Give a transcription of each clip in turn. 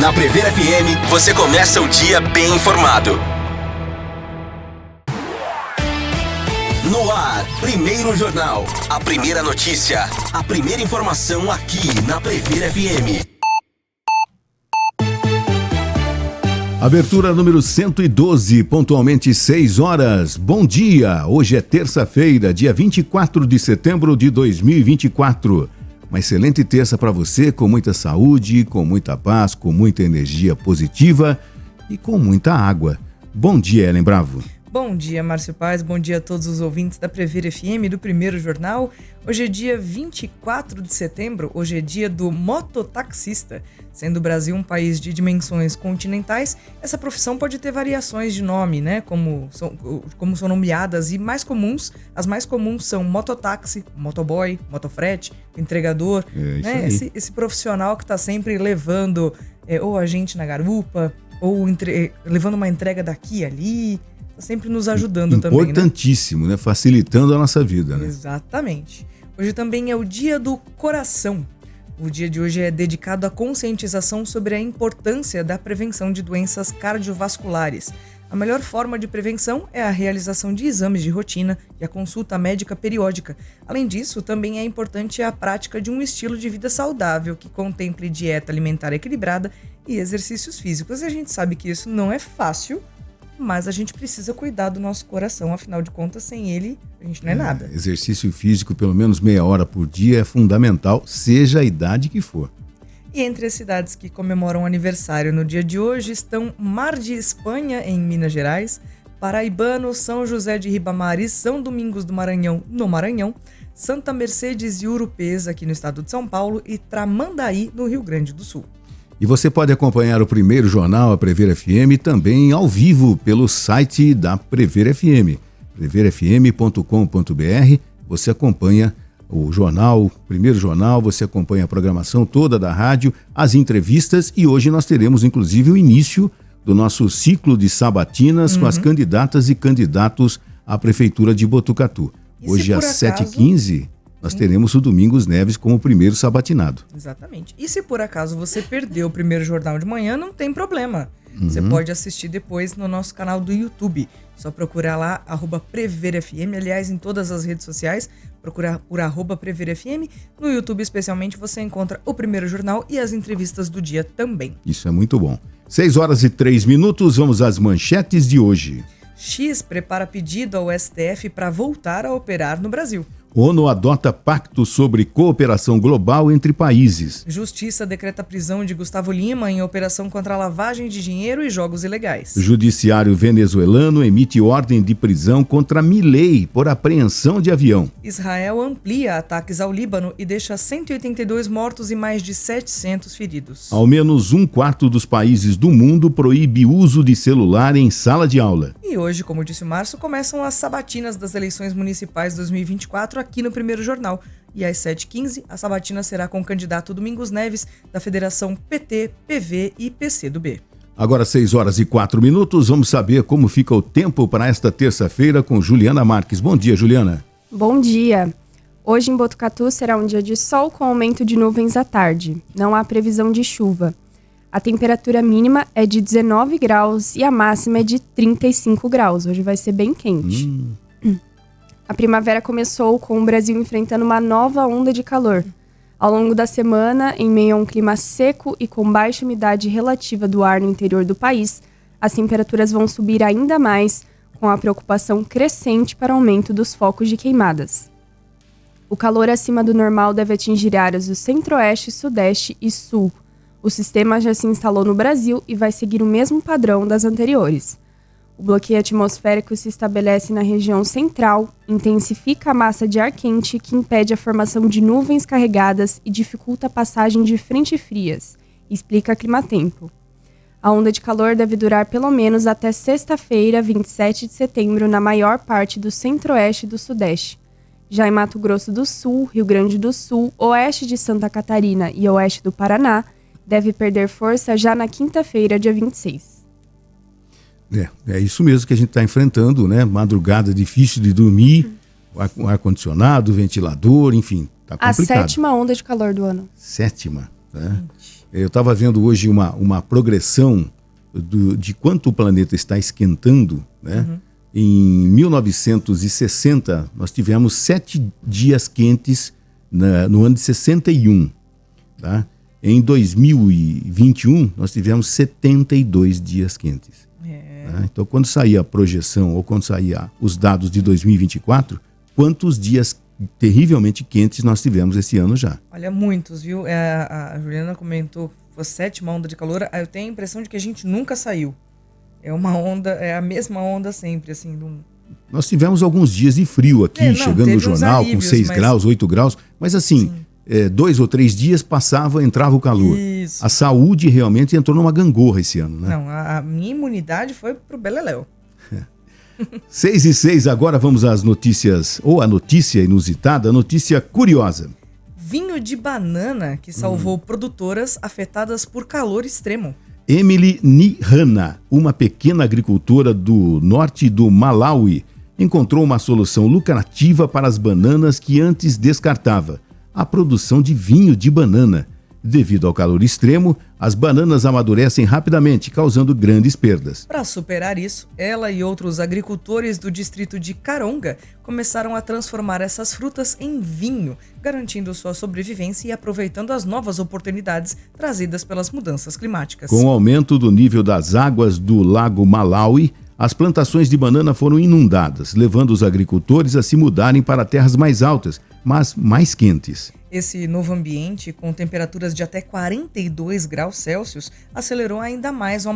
Na Prever FM, você começa o dia bem informado. No ar, Primeiro Jornal. A primeira notícia, a primeira informação aqui na Prever FM. Abertura número 112, pontualmente 6 horas. Bom dia, hoje é terça-feira, dia 24 de setembro de 2024. Uma excelente terça para você, com muita saúde, com muita paz, com muita energia positiva e com muita água. Bom dia, Ellen Bravo. Bom dia, Márcio Paz, bom dia a todos os ouvintes da Prever FM, do Primeiro Jornal. Hoje é dia 24 de setembro, hoje é dia do mototaxista. Sendo o Brasil um país de dimensões continentais, essa profissão pode ter variações de nome, né? Como são nomeadas, e as mais comuns são mototáxi, motoboy, motofrete, entregador, né? Esse profissional que está sempre levando ou a gente na garupa, ou levando uma entrega daqui e ali. Está sempre nos ajudando também, né? Importantíssimo, né? Facilitando a nossa vida, né? Exatamente. Hoje também é o Dia do Coração. O dia de hoje é dedicado à conscientização sobre a importância da prevenção de doenças cardiovasculares. A melhor forma de prevenção é a realização de exames de rotina e a consulta médica periódica. Além disso, também é importante a prática de um estilo de vida saudável que contemple dieta alimentar equilibrada e exercícios físicos. E a gente sabe que isso não é fácil, mas a gente precisa cuidar do nosso coração, afinal de contas, sem ele, a gente não é nada. Exercício físico, pelo menos meia hora por dia, é fundamental, seja a idade que for. E entre as cidades que comemoram aniversário no dia de hoje estão Mar de Espanha, em Minas Gerais, Paraibano, São José de Ribamar e São Domingos do Maranhão, no Maranhão, Santa Mercedes e Urupês, aqui no estado de São Paulo, e Tramandaí, no Rio Grande do Sul. E você pode acompanhar o Primeiro Jornal, a Prever FM, também ao vivo pelo site da Prever FM, preverfm.com.br. Você acompanha o jornal, o Primeiro Jornal, você acompanha a programação toda da rádio, as entrevistas, e hoje nós teremos inclusive o início do nosso ciclo de sabatinas com as candidatas e candidatos à Prefeitura de Botucatu. Hoje às 7h15... nós teremos o Domingos Neves como o primeiro sabatinado. Exatamente. E se por acaso você perdeu o Primeiro Jornal de manhã, não tem problema. Você pode assistir depois no nosso canal do YouTube. Só procurar lá, @PreverFM. Aliás, em todas as redes sociais, procurar por @PreverFM. No YouTube, especialmente, você encontra o Primeiro Jornal e as entrevistas do dia também. Isso é muito bom. 6 horas e 3 minutos, vamos às manchetes de hoje. X prepara pedido ao STF para voltar a operar no Brasil. ONU adota pacto sobre cooperação global entre países. Justiça decreta prisão de Gustavo Lima em operação contra a lavagem de dinheiro e jogos ilegais. Judiciário venezuelano emite ordem de prisão contra Milei por apreensão de avião. Israel amplia ataques ao Líbano e deixa 182 mortos e mais de 700 feridos. Ao menos 1/4 dos países do mundo proíbe o uso de celular em sala de aula. E hoje, como disse o Márcio, começam as sabatinas das eleições municipais 2024 aqui no Primeiro Jornal. E às 7h15, a sabatina será com o candidato Domingos Neves, da Federação PT, PV e PCdoB. Agora 6 horas e 4 minutos, vamos saber como fica o tempo para esta terça-feira com Juliana Marques. Bom dia, Juliana. Bom dia. Hoje em Botucatu será um dia de sol com aumento de nuvens à tarde. Não há previsão de chuva. A temperatura mínima é de 19 graus e a máxima é de 35 graus. Hoje vai ser bem quente. A primavera começou com o Brasil enfrentando uma nova onda de calor. Ao longo da semana, em meio a um clima seco e com baixa umidade relativa do ar no interior do país, as temperaturas vão subir ainda mais, com a preocupação crescente para o aumento dos focos de queimadas. O calor acima do normal deve atingir áreas do centro-oeste, sudeste e sul. O sistema já se instalou no Brasil e vai seguir o mesmo padrão das anteriores. O bloqueio atmosférico se estabelece na região central, intensifica a massa de ar quente que impede a formação de nuvens carregadas e dificulta a passagem de frentes frias, explica a Climatempo. A onda de calor deve durar pelo menos até sexta-feira, 27 de setembro, na maior parte do centro-oeste e do sudeste. Já em Mato Grosso do Sul, Rio Grande do Sul, oeste de Santa Catarina e oeste do Paraná, deve perder força já na quinta-feira, dia 26. É isso mesmo que a gente está enfrentando, né? Madrugada difícil de dormir, o ar-condicionado, o ventilador, enfim, tá complicado. A 7ª onda de calor do ano. 7ª, né? Eu estava vendo hoje uma progressão de quanto o planeta está esquentando, né? Uhum. Em 1960, nós tivemos 7 dias quentes no ano de 61. Tá? Em 2021, nós tivemos 72 dias quentes. Tá? Então, quando sair a projeção ou quando sair os dados de 2024, quantos dias terrivelmente quentes nós tivemos esse ano já? Olha, muitos, viu? A Juliana comentou que foi a 7ª onda de calor. Eu tenho a impressão de que a gente nunca saiu. É uma onda, é a mesma onda sempre, assim. Nós tivemos alguns dias de frio aqui, chegando no jornal com 6 graus, 8 graus, mas assim, 2 ou 3 dias passava, entrava o calor. Isso. A saúde realmente entrou numa gangorra esse ano, né? Não, a minha imunidade foi pro beleléu. 6:06, agora vamos às notícias, ou a notícia inusitada, a notícia curiosa. Vinho de banana que salvou produtoras afetadas por calor extremo. Emily Nihana, uma pequena agricultora do norte do Malawi, encontrou uma solução lucrativa para as bananas que antes descartava: a produção de vinho de banana. Devido ao calor extremo, as bananas amadurecem rapidamente, causando grandes perdas. Para superar isso, ela e outros agricultores do distrito de Karonga começaram a transformar essas frutas em vinho, garantindo sua sobrevivência e aproveitando as novas oportunidades trazidas pelas mudanças climáticas. Com o aumento do nível das águas do Lago Malawi, as plantações de banana foram inundadas, levando os agricultores a se mudarem para terras mais altas, mas mais quentes. Esse novo ambiente, com temperaturas de até 42 graus Celsius, acelerou ainda mais o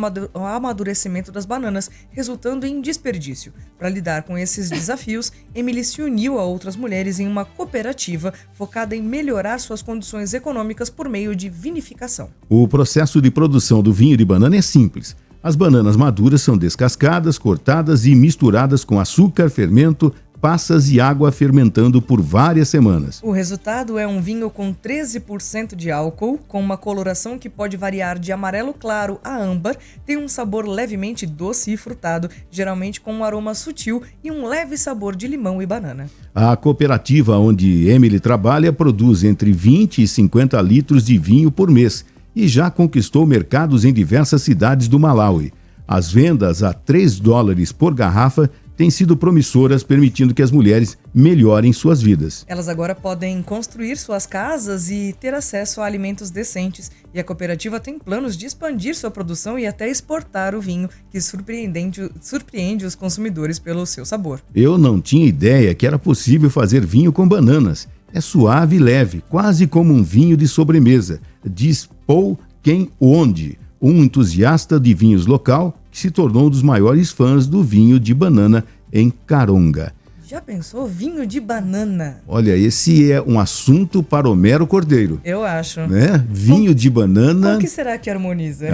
amadurecimento das bananas, resultando em desperdício. Para lidar com esses desafios, Emily se uniu a outras mulheres em uma cooperativa focada em melhorar suas condições econômicas por meio de vinificação. O processo de produção do vinho de banana é simples. As bananas maduras são descascadas, cortadas e misturadas com açúcar, fermento, passas e água, fermentando por várias semanas. O resultado é um vinho com 13% de álcool, com uma coloração que pode variar de amarelo claro a âmbar, tem um sabor levemente doce e frutado, geralmente com um aroma sutil e um leve sabor de limão e banana. A cooperativa onde Emily trabalha produz entre 20 e 50 litros de vinho por mês e já conquistou mercados em diversas cidades do Malawi. As vendas a $3 por garrafa têm sido promissoras, permitindo que as mulheres melhorem suas vidas. Elas agora podem construir suas casas e ter acesso a alimentos decentes, e a cooperativa tem planos de expandir sua produção e até exportar o vinho, que surpreende os consumidores pelo seu sabor. Eu não tinha ideia que era possível fazer vinho com bananas. É suave e leve, quase como um vinho de sobremesa, diz Paul Kenwonde, um entusiasta de vinhos local que se tornou um dos maiores fãs do vinho de banana em Karonga. Já pensou? Vinho de banana? Olha, esse é um assunto para Homero Cordeiro. Eu acho. Né? Vinho de banana... O que será que harmoniza?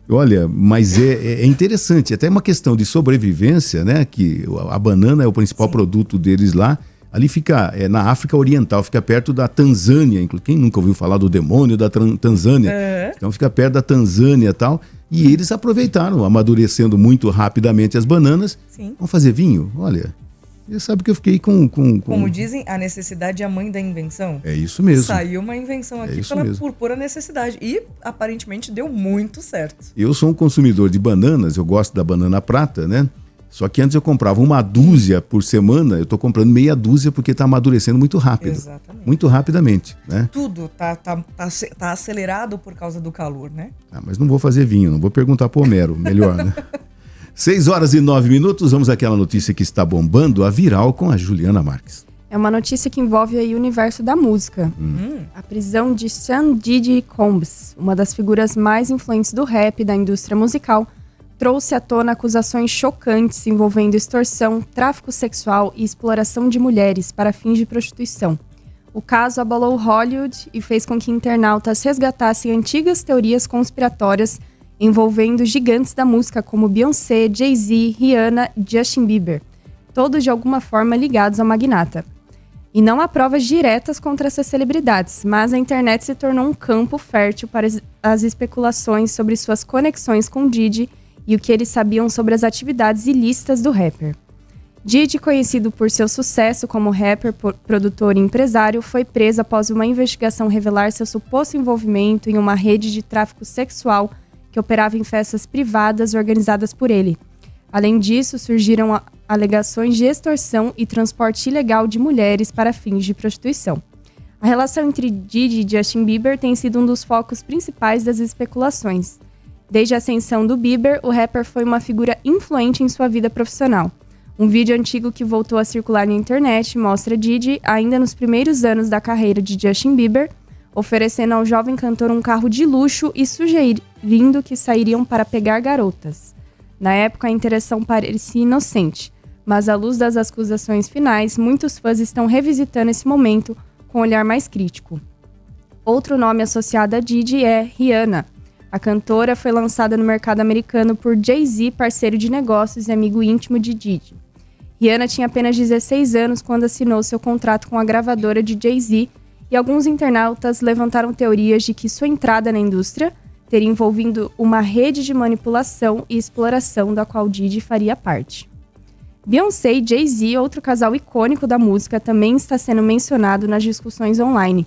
Olha, mas é interessante. Até uma questão de sobrevivência, né? Que a banana é o principal produto deles lá. Ali fica, na África Oriental, fica perto da Tanzânia. Quem nunca ouviu falar do demônio da Tanzânia? Então fica perto da Tanzânia e tal. E eles aproveitaram, amadurecendo muito rapidamente as bananas. Sim. Vamos fazer vinho? Olha, você sabe que eu fiquei com... Como dizem, a necessidade é a mãe da invenção. É isso mesmo. Saiu uma invenção aqui por pura necessidade. E aparentemente deu muito certo. Eu sou um consumidor de bananas, eu gosto da banana prata, né? Só que antes eu comprava uma dúzia por semana, eu estou comprando meia dúzia porque está amadurecendo muito rápido. Exatamente. Muito rapidamente, né? Tudo tá acelerado por causa do calor, né? Mas não vou fazer vinho, não vou perguntar pro Homero, melhor, né? 6:09, vamos àquela notícia que está bombando, a viral com a Juliana Marques. É uma notícia que envolve aí o universo da música. A prisão de Sean Diddy Combs, uma das figuras mais influentes do rap e da indústria musical, trouxe à tona acusações chocantes envolvendo extorsão, tráfico sexual e exploração de mulheres para fins de prostituição. O caso abalou Hollywood e fez com que internautas resgatassem antigas teorias conspiratórias envolvendo gigantes da música como Beyoncé, Jay-Z, Rihanna e Justin Bieber, todos de alguma forma ligados ao magnata. E não há provas diretas contra essas celebridades, mas a internet se tornou um campo fértil para as especulações sobre suas conexões com Diddy e o que eles sabiam sobre as atividades ilícitas do rapper. Diddy, conhecido por seu sucesso como rapper, produtor e empresário, foi preso após uma investigação revelar seu suposto envolvimento em uma rede de tráfico sexual que operava em festas privadas organizadas por ele. Além disso, surgiram alegações de extorsão e transporte ilegal de mulheres para fins de prostituição. A relação entre Diddy e Justin Bieber tem sido um dos focos principais das especulações. Desde a ascensão do Bieber, o rapper foi uma figura influente em sua vida profissional. Um vídeo antigo que voltou a circular na internet mostra Diddy, ainda nos primeiros anos da carreira de Justin Bieber, oferecendo ao jovem cantor um carro de luxo e sugerindo que sairiam para pegar garotas. Na época, a interação parecia inocente, mas à luz das acusações finais, muitos fãs estão revisitando esse momento com um olhar mais crítico. Outro nome associado a Diddy é Rihanna. A cantora foi lançada no mercado americano por Jay-Z, parceiro de negócios e amigo íntimo de Diddy. Rihanna tinha apenas 16 anos quando assinou seu contrato com a gravadora de Jay-Z, e alguns internautas levantaram teorias de que sua entrada na indústria teria envolvido uma rede de manipulação e exploração da qual Diddy faria parte. Beyoncé e Jay-Z, outro casal icônico da música, também está sendo mencionado nas discussões online.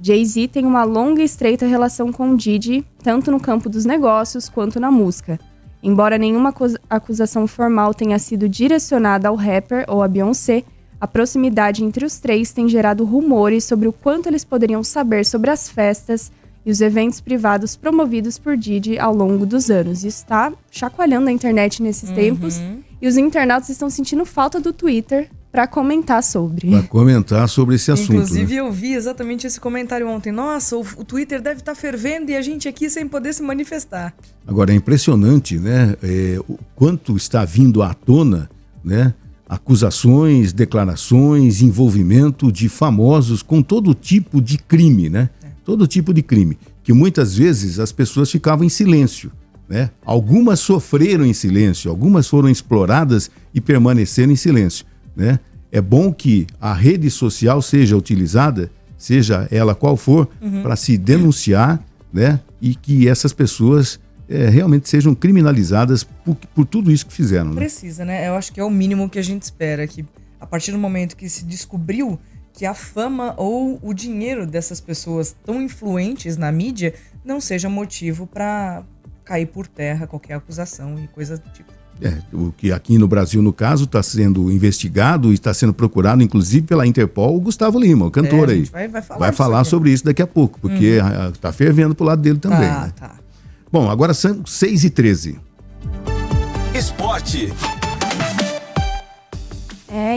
Jay-Z tem uma longa e estreita relação com Diddy, tanto no campo dos negócios quanto na música. Embora nenhuma acusação formal tenha sido direcionada ao rapper ou a Beyoncé, a proximidade entre os três tem gerado rumores sobre o quanto eles poderiam saber sobre as festas e os eventos privados promovidos por Diddy ao longo dos anos. Isso está chacoalhando a internet nesses tempos, e os internautas estão sentindo falta do Twitter para comentar sobre. Para comentar sobre esse assunto. Inclusive, né? eu vi exatamente esse comentário ontem. Nossa, o Twitter deve estar fervendo e a gente aqui sem poder se manifestar. Agora, é impressionante, né? O quanto está vindo à tona, né? Acusações, declarações, envolvimento de famosos com todo tipo de crime, né? Todo tipo de crime. Que muitas vezes as pessoas ficavam em silêncio, né? Algumas sofreram em silêncio, algumas foram exploradas e permaneceram em silêncio, né? É bom que a rede social seja utilizada, seja ela qual for, para se denunciar, né? E que essas pessoas realmente sejam criminalizadas por tudo isso que fizeram. Né? Precisa, né? Eu acho que é o mínimo que a gente espera, que a partir do momento que se descobriu que a fama ou o dinheiro dessas pessoas tão influentes na mídia não seja motivo para cair por terra qualquer acusação e coisa do tipo. O que aqui no Brasil, no caso, está sendo investigado e está sendo procurado, inclusive, pela Interpol, o Gustavo Lima, o cantor aí. Vai falar sobre isso daqui a pouco, porque está fervendo pro lado dele também. Né? Tá. Bom, agora são 6h13. Esporte.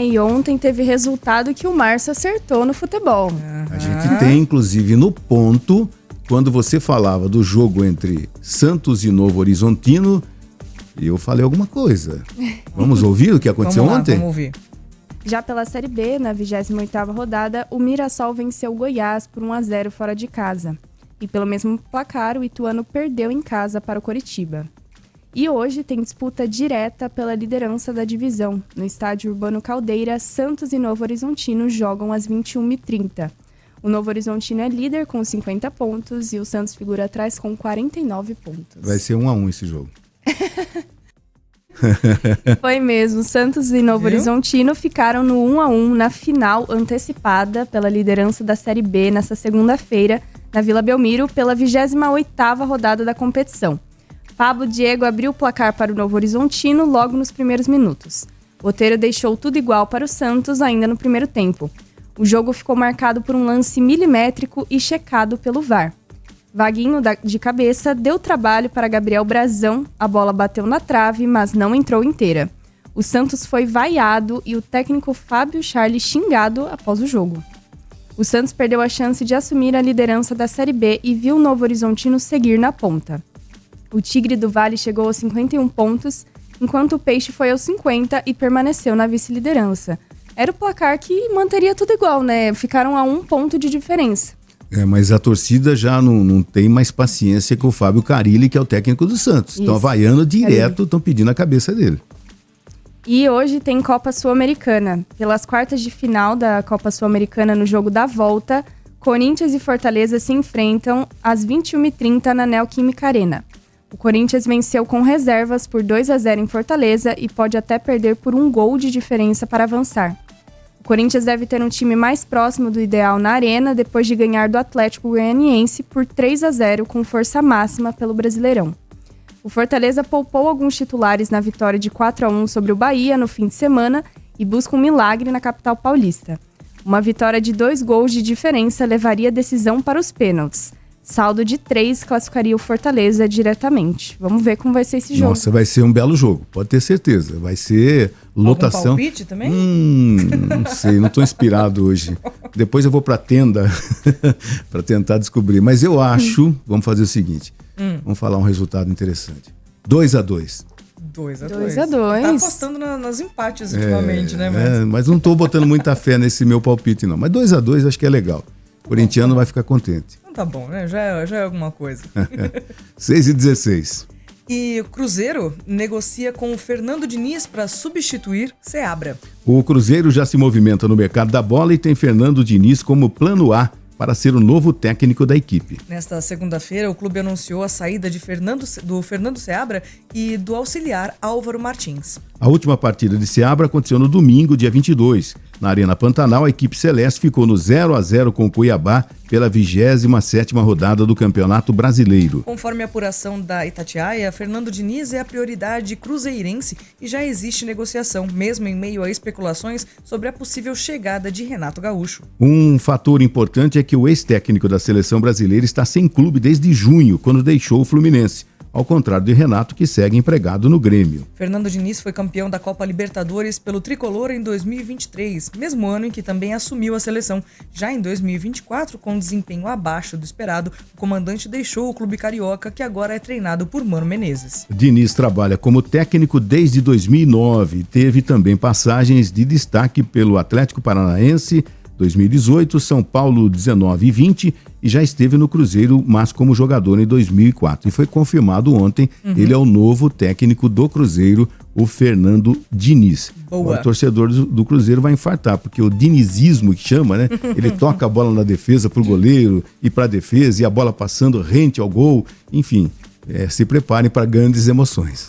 E ontem teve resultado que o Márcio acertou no futebol. A gente tem, inclusive, no ponto, quando você falava do jogo entre Santos e Novo Horizontino, eu falei alguma coisa. Vamos ouvir o que aconteceu ontem? Vamos ouvir. Já pela Série B, na 28ª rodada, o Mirassol venceu o Goiás por 1-0 fora de casa. E pelo mesmo placar, o Ituano perdeu em casa para o Coritiba. E hoje tem disputa direta pela liderança da divisão. No estádio Urbano Caldeira, Santos e Novo Horizontino jogam às 21h30. O Novo Horizontino é líder com 50 pontos e o Santos figura atrás com 49 pontos. Vai ser 1-1 esse jogo. Foi mesmo. Santos e Novo Horizontino ficaram no 1-1 na final antecipada pela liderança da Série B nesta segunda-feira, na Vila Belmiro, pela 28ª rodada da competição. Pablo Diego abriu o placar para o Novo Horizontino logo nos primeiros minutos. Botelho deixou tudo igual para o Santos ainda no primeiro tempo. O jogo ficou marcado por um lance milimétrico e checado pelo VAR. Vaguinho de cabeça deu trabalho para Gabriel Brazão, a bola bateu na trave, mas não entrou inteira. O Santos foi vaiado e o técnico Fábio Charles xingado após o jogo. O Santos perdeu a chance de assumir a liderança da Série B e viu o Novo Horizontino seguir na ponta. O Tigre do Vale chegou aos 51 pontos, enquanto o Peixe foi aos 50 e permaneceu na vice-liderança. Era o placar que manteria tudo igual, né? Ficaram a 1 ponto de diferença. Mas a torcida já não tem mais paciência com o Fábio Carilli, que é o técnico do Santos. Estão vaiando direto, estão pedindo a cabeça dele. E hoje tem Copa Sul-Americana. Pelas quartas de final da Copa Sul-Americana no jogo da volta, Corinthians e Fortaleza se enfrentam às 21h30 na Neoquímica Arena. O Corinthians venceu com reservas por 2-0 em Fortaleza e pode até perder por 1 gol de diferença para avançar. O Corinthians deve ter um time mais próximo do ideal na Arena depois de ganhar do Atlético Goianiense por 3-0 com força máxima pelo Brasileirão. O Fortaleza poupou alguns titulares na vitória de 4-1 sobre o Bahia no fim de semana e busca um milagre na capital paulista. Uma vitória de 2 gols de diferença levaria a decisão para os pênaltis. Saldo de 3 classificaria o Fortaleza diretamente. Vamos ver como vai ser esse jogo. Nossa, vai ser um belo jogo, pode ter certeza. Vai ser lotação. Algum palpite também? Não sei, não estou inspirado hoje. Depois eu vou para a tenda para tentar descobrir. Mas eu acho, vamos fazer o seguinte, vamos falar um resultado interessante. 2-2. 2-2. Tá apostando nos empates ultimamente, né? Mas não estou botando muita fé nesse meu palpite, não. Mas 2-2 acho que é legal. O corintiano vai ficar contente. Então tá bom, né? Já é alguma coisa. 6:16. E o Cruzeiro negocia com o Fernando Diniz para substituir Seabra. O Cruzeiro já se movimenta no mercado da bola e tem Fernando Diniz como plano A para ser o novo técnico da equipe. Nesta segunda-feira, o clube anunciou a saída do Fernando Seabra e do auxiliar Álvaro Martins. A última partida de Seabra aconteceu no domingo, dia 22. Na Arena Pantanal, a equipe celeste ficou no 0-0 com o Cuiabá pela 27ª rodada do Campeonato Brasileiro. Conforme a apuração da Itatiaia, Fernando Diniz é a prioridade cruzeirense e já existe negociação, mesmo em meio a especulações sobre a possível chegada de Renato Gaúcho. Um fator importante é que o ex-técnico da seleção brasileira está sem clube desde junho, quando deixou o Fluminense. Ao contrário de Renato, que segue empregado no Grêmio. Fernando Diniz foi campeão da Copa Libertadores pelo Tricolor em 2023, mesmo ano em que também assumiu a seleção. Já em 2024, com desempenho abaixo do esperado, o comandante deixou o clube carioca, que agora é treinado por Mano Menezes. Diniz trabalha como técnico desde 2009 e teve também passagens de destaque pelo Atlético Paranaense, 2018, São Paulo 19 e 20 e já esteve no Cruzeiro, mas como jogador em 2004. E foi confirmado ontem, ele é o novo técnico do Cruzeiro, o Fernando Diniz. Boa. O torcedor do Cruzeiro vai infartar, porque o dinizismo que chama, né? Ele toca a bola na defesa pro goleiro e pra defesa e a bola passando rente ao gol. Enfim, se preparem para grandes emoções.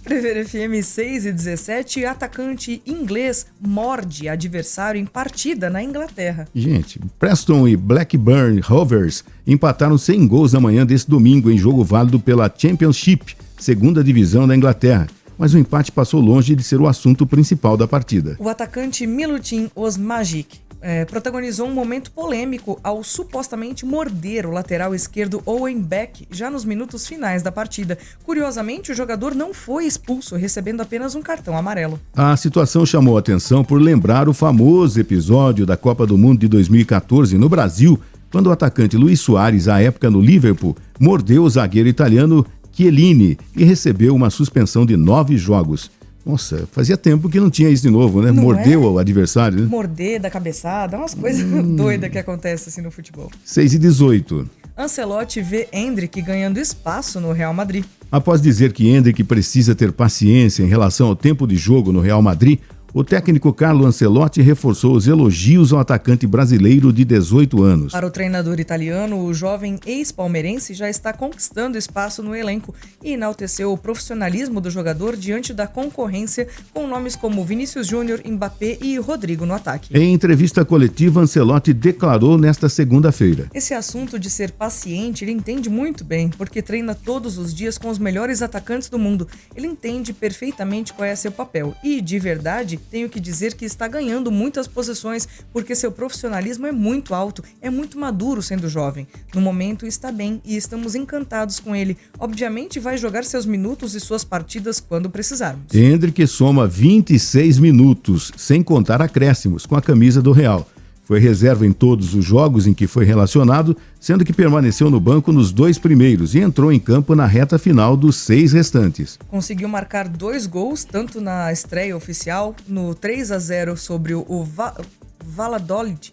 Prever FM 6:17, atacante inglês morde adversário em partida na Inglaterra. Gente, Preston e Blackburn Rovers empataram 100 gols na manhã desse domingo em jogo válido pela Championship, segunda divisão da Inglaterra. Mas o empate passou longe de ser o assunto principal da partida. O atacante Milutin Osmajic protagonizou um momento polêmico ao supostamente morder o lateral esquerdo Owen Beck já nos minutos finais da partida. Curiosamente, o jogador não foi expulso, recebendo apenas um cartão amarelo. A situação chamou a atenção por lembrar o famoso episódio da Copa do Mundo de 2014 no Brasil, quando o atacante Luis Soares, à época no Liverpool, mordeu o zagueiro italiano Chiellini e recebeu uma suspensão de 9 jogos. Nossa, fazia tempo que não tinha isso de novo, né? Não Mordeu o adversário, né? Morder da cabeçada, umas coisas doidas que acontecem assim no futebol. 6:18. Ancelotti vê Endrick ganhando espaço no Real Madrid. Após dizer que Endrick precisa ter paciência em relação ao tempo de jogo no Real Madrid, o técnico Carlo Ancelotti reforçou os elogios ao atacante brasileiro de 18 anos. Para o treinador italiano, o jovem ex-palmeirense já está conquistando espaço no elenco e enalteceu o profissionalismo do jogador diante da concorrência com nomes como Vinícius Júnior, Mbappé e Rodrigo no ataque. Em entrevista coletiva, Ancelotti declarou nesta segunda-feira: esse assunto de ser paciente ele entende muito bem, porque treina todos os dias com os melhores atacantes do mundo. Ele entende perfeitamente qual é seu papel e, de verdade, tenho que dizer que está ganhando muitas posições porque seu profissionalismo é muito alto, é muito maduro sendo jovem. No momento está bem e estamos encantados com ele. Obviamente vai jogar seus minutos e suas partidas quando precisarmos. Endrick soma 26 minutos, sem contar acréscimos, com a camisa do Real. Foi reserva em todos os jogos em que foi relacionado, sendo que permaneceu no banco nos 2 primeiros e entrou em campo na reta final dos 6 restantes. Conseguiu marcar 2 gols, tanto na estreia oficial, no 3-0 sobre o Valladolid,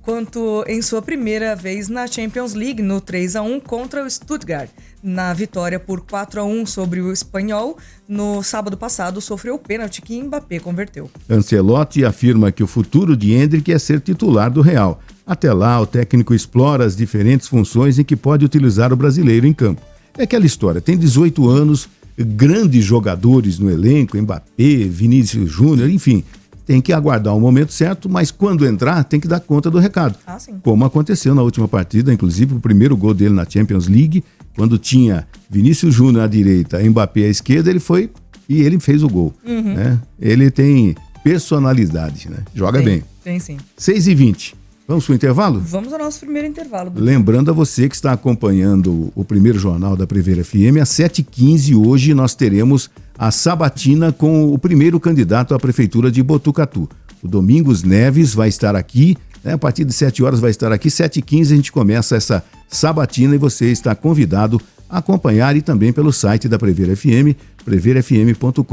quanto em sua primeira vez na Champions League, no 3-1 contra o Stuttgart. Na vitória por 4-1 sobre o Espanhol, no sábado passado, sofreu o pênalti que Mbappé converteu. Ancelotti afirma que o futuro de Endrick é ser titular do Real, Até lá, o técnico explora as diferentes funções em que pode utilizar o brasileiro em campo. É aquela história, tem 18 anos, grandes jogadores no elenco, Mbappé, Vinícius Júnior, enfim, tem que aguardar o momento certo, mas quando entrar tem que dar conta do recado. Como aconteceu na última partida, inclusive o primeiro gol dele na Champions League, quando tinha Vinícius Júnior à direita, Mbappé à esquerda, ele foi e ele fez o gol. Né? Ele tem personalidade, né? Joga bem. Tem sim. 6h20. Vamos para o intervalo? Vamos ao nosso primeiro intervalo. Lembrando a você que está acompanhando o primeiro jornal da Prever FM, às 7h15 hoje nós teremos a sabatina com o primeiro candidato à Prefeitura de Botucatu. O Domingos Neves vai estar aqui, né, a partir de 7 horas vai estar aqui, 7h15 a gente começa essa sabatina e você está convidado a acompanhar e também pelo site da Prever FM, preverfm.com.br.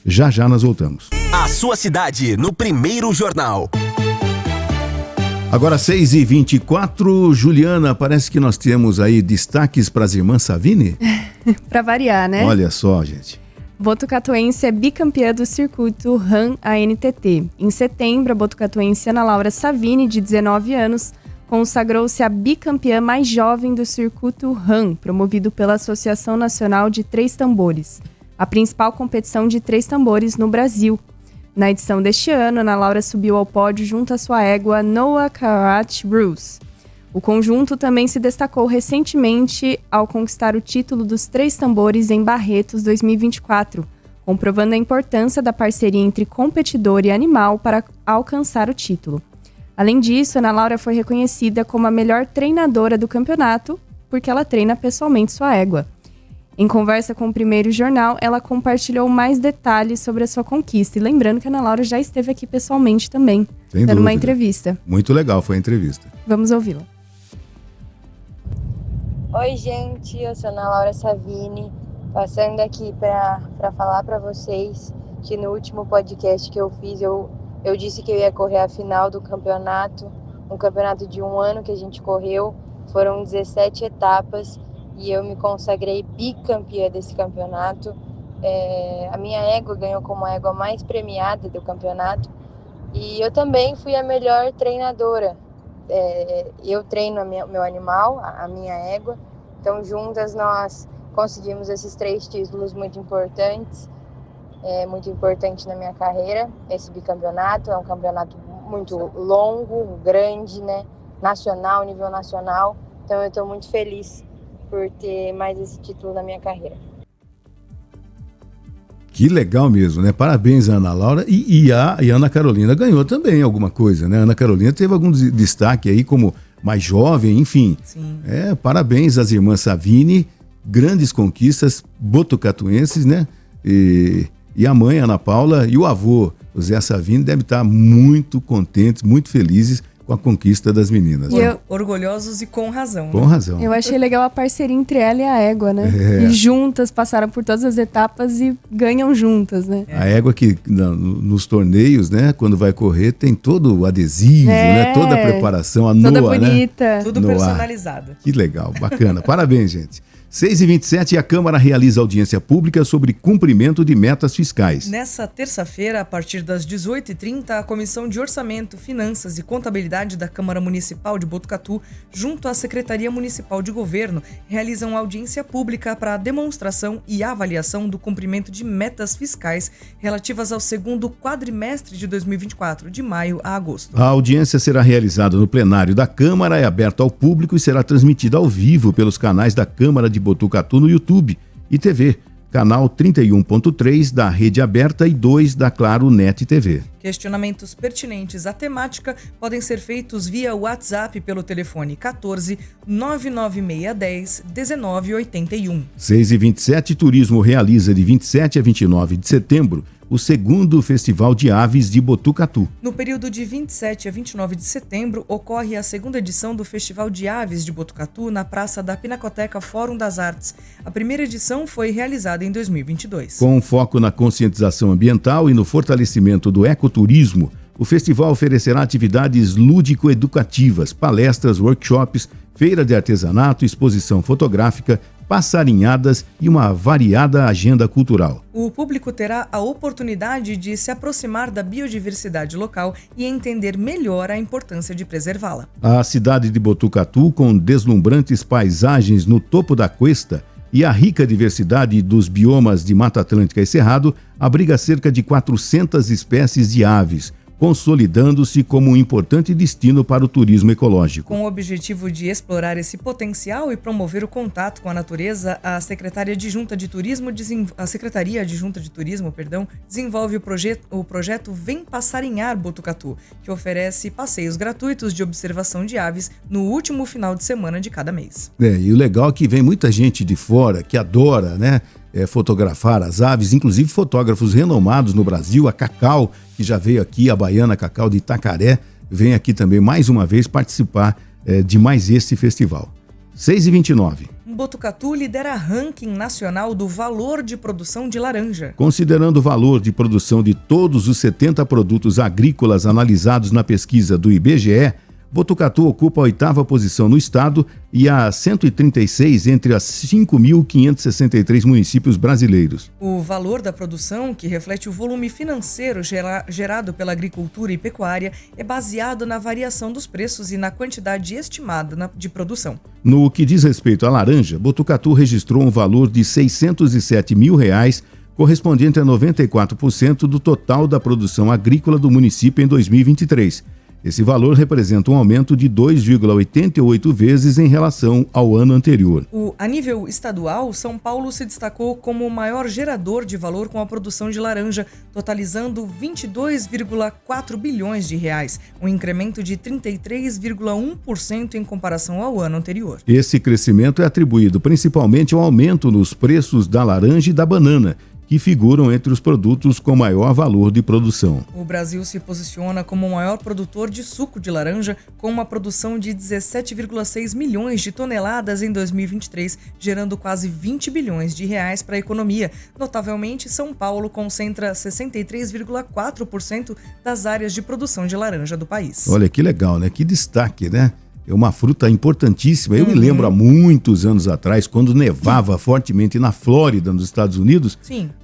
Já já nós voltamos. A sua cidade no primeiro jornal. Agora 6h24, Juliana, parece que nós temos aí destaques para as irmãs Savini? Para variar, né? Olha só, gente. Botucatuense é bicampeã do circuito RAM ANTT. Em setembro, a botucatuense Ana Laura Savini, de 19 anos, consagrou-se a bicampeã mais jovem do circuito RAM, promovido pela Associação Nacional de Três Tambores, a principal competição de três tambores no Brasil. Na edição deste ano, Ana Laura subiu ao pódio junto à sua égua Noah Karat Bruce. O conjunto também se destacou recentemente ao conquistar o título dos Três Tambores em Barretos 2024, comprovando a importância da parceria entre competidor e animal para alcançar o título. Além disso, Ana Laura foi reconhecida como a melhor treinadora do campeonato, porque ela treina pessoalmente sua égua. Em conversa com o Primeiro Jornal, ela compartilhou mais detalhes sobre a sua conquista. E lembrando que a Ana Laura já esteve aqui pessoalmente também, dando uma entrevista. Muito legal foi a entrevista. Vamos ouvi-la. Oi, gente, eu sou Ana Laura Savini, passando aqui para falar para vocês que no último podcast que eu fiz, eu disse que eu ia correr a final do campeonato, um campeonato de um ano que a gente correu, foram 17 etapas, e eu me consagrei bicampeã desse campeonato. A minha égua ganhou como a égua mais premiada do campeonato e eu também fui a melhor treinadora. Eu treino meu animal, a minha égua, então juntas nós conseguimos esses 3 títulos muito importantes, muito importante na minha carreira. Esse bicampeonato é um campeonato muito longo, grande, né? Nacional, nível nacional, então eu estou muito feliz por ter mais esse título na minha carreira. Que legal mesmo, né? Parabéns, Ana Laura. E a Ana Carolina ganhou também alguma coisa, né? A Ana Carolina teve algum destaque aí como mais jovem, enfim. Sim. Parabéns às irmãs Savini, grandes conquistas botucatuenses, né? E a mãe, Ana Paula, e o avô, o Zé Savini, devem estar muito contentes, muito felizes com a conquista das meninas. Orgulhosos e com razão. Com razão. Eu achei legal a parceria entre ela e a égua, né? E juntas passaram por todas as etapas e ganham juntas, né? A égua que nos torneios, né, quando vai correr, tem todo o adesivo, né? Toda a preparação, a toda Noa, bonita. Né? Tudo Noa. personalizado. Que legal, bacana. Parabéns, gente. 6h27, a Câmara realiza audiência pública sobre cumprimento de metas fiscais. Nessa terça-feira, a partir das 18h30, a Comissão de Orçamento, Finanças e Contabilidade da Câmara Municipal de Botucatu, junto à Secretaria Municipal de Governo, realizam audiência pública para a demonstração e avaliação do cumprimento de metas fiscais relativas ao segundo quadrimestre de 2024, de maio a agosto. A audiência será realizada no plenário da Câmara, é aberta ao público e será transmitida ao vivo pelos canais da Câmara de Botucatu no YouTube e TV, canal 31.3 da Rede Aberta e 2 da Claro Net TV. Questionamentos pertinentes à temática podem ser feitos via WhatsApp pelo telefone 14 99610 1981. 6h27, Turismo realiza de 27 a 29 de setembro o segundo Festival de Aves de Botucatu. No período de 27 a 29 de setembro, ocorre a segunda edição do Festival de Aves de Botucatu na Praça da Pinacoteca Fórum das Artes. A primeira edição foi realizada em 2022. Com foco na conscientização ambiental e no fortalecimento do ecoturismo, o festival oferecerá atividades lúdico-educativas, palestras, workshops, feira de artesanato, exposição fotográfica, passarinhadas e uma variada agenda cultural. O público terá a oportunidade de se aproximar da biodiversidade local e entender melhor a importância de preservá-la. A cidade de Botucatu, com deslumbrantes paisagens no topo da cuesta e a rica diversidade dos biomas de Mata Atlântica e Cerrado, abriga cerca de 400 espécies de aves, consolidando-se como um importante destino para o turismo ecológico. Com o objetivo de explorar esse potencial e promover o contato com a natureza, a Secretaria Adjunta de Turismo, desenvolve o projeto Vem Passarinhar Botucatu, que oferece passeios gratuitos de observação de aves no último final de semana de cada mês. E o legal é que vem muita gente de fora que adora, fotografar as aves, inclusive fotógrafos renomados no Brasil, a Cacau, que já veio aqui, a baiana Cacau de Itacaré, vem aqui também mais uma vez participar de mais este festival. 6h29. Botucatu lidera ranking nacional do valor de produção de laranja. Considerando o valor de produção de todos os 70 produtos agrícolas analisados na pesquisa do IBGE, Botucatu ocupa a 8ª posição no estado e a 136 entre as 5.563 municípios brasileiros. O valor da produção, que reflete o volume financeiro gerado pela agricultura e pecuária, é baseado na variação dos preços e na quantidade estimada de produção. No que diz respeito à laranja, Botucatu registrou um valor de R$ 607 mil, correspondente a 94% do total da produção agrícola do município em 2023. Esse valor representa um aumento de 2,88 vezes em relação ao ano anterior. A nível estadual, São Paulo se destacou como o maior gerador de valor com a produção de laranja, totalizando 22,4 bilhões de reais, um incremento de 33,1% em comparação ao ano anterior. Esse crescimento é atribuído principalmente ao aumento nos preços da laranja e da banana, que figuram entre os produtos com maior valor de produção. O Brasil se posiciona como o maior produtor de suco de laranja, com uma produção de 17,6 milhões de toneladas em 2023, gerando quase 20 bilhões de reais para a economia. Notavelmente, São Paulo concentra 63,4% das áreas de produção de laranja do país. Olha que legal, né? Que destaque, né? É uma fruta importantíssima. Eu me lembro há muitos anos atrás, quando nevava fortemente na Flórida, nos Estados Unidos,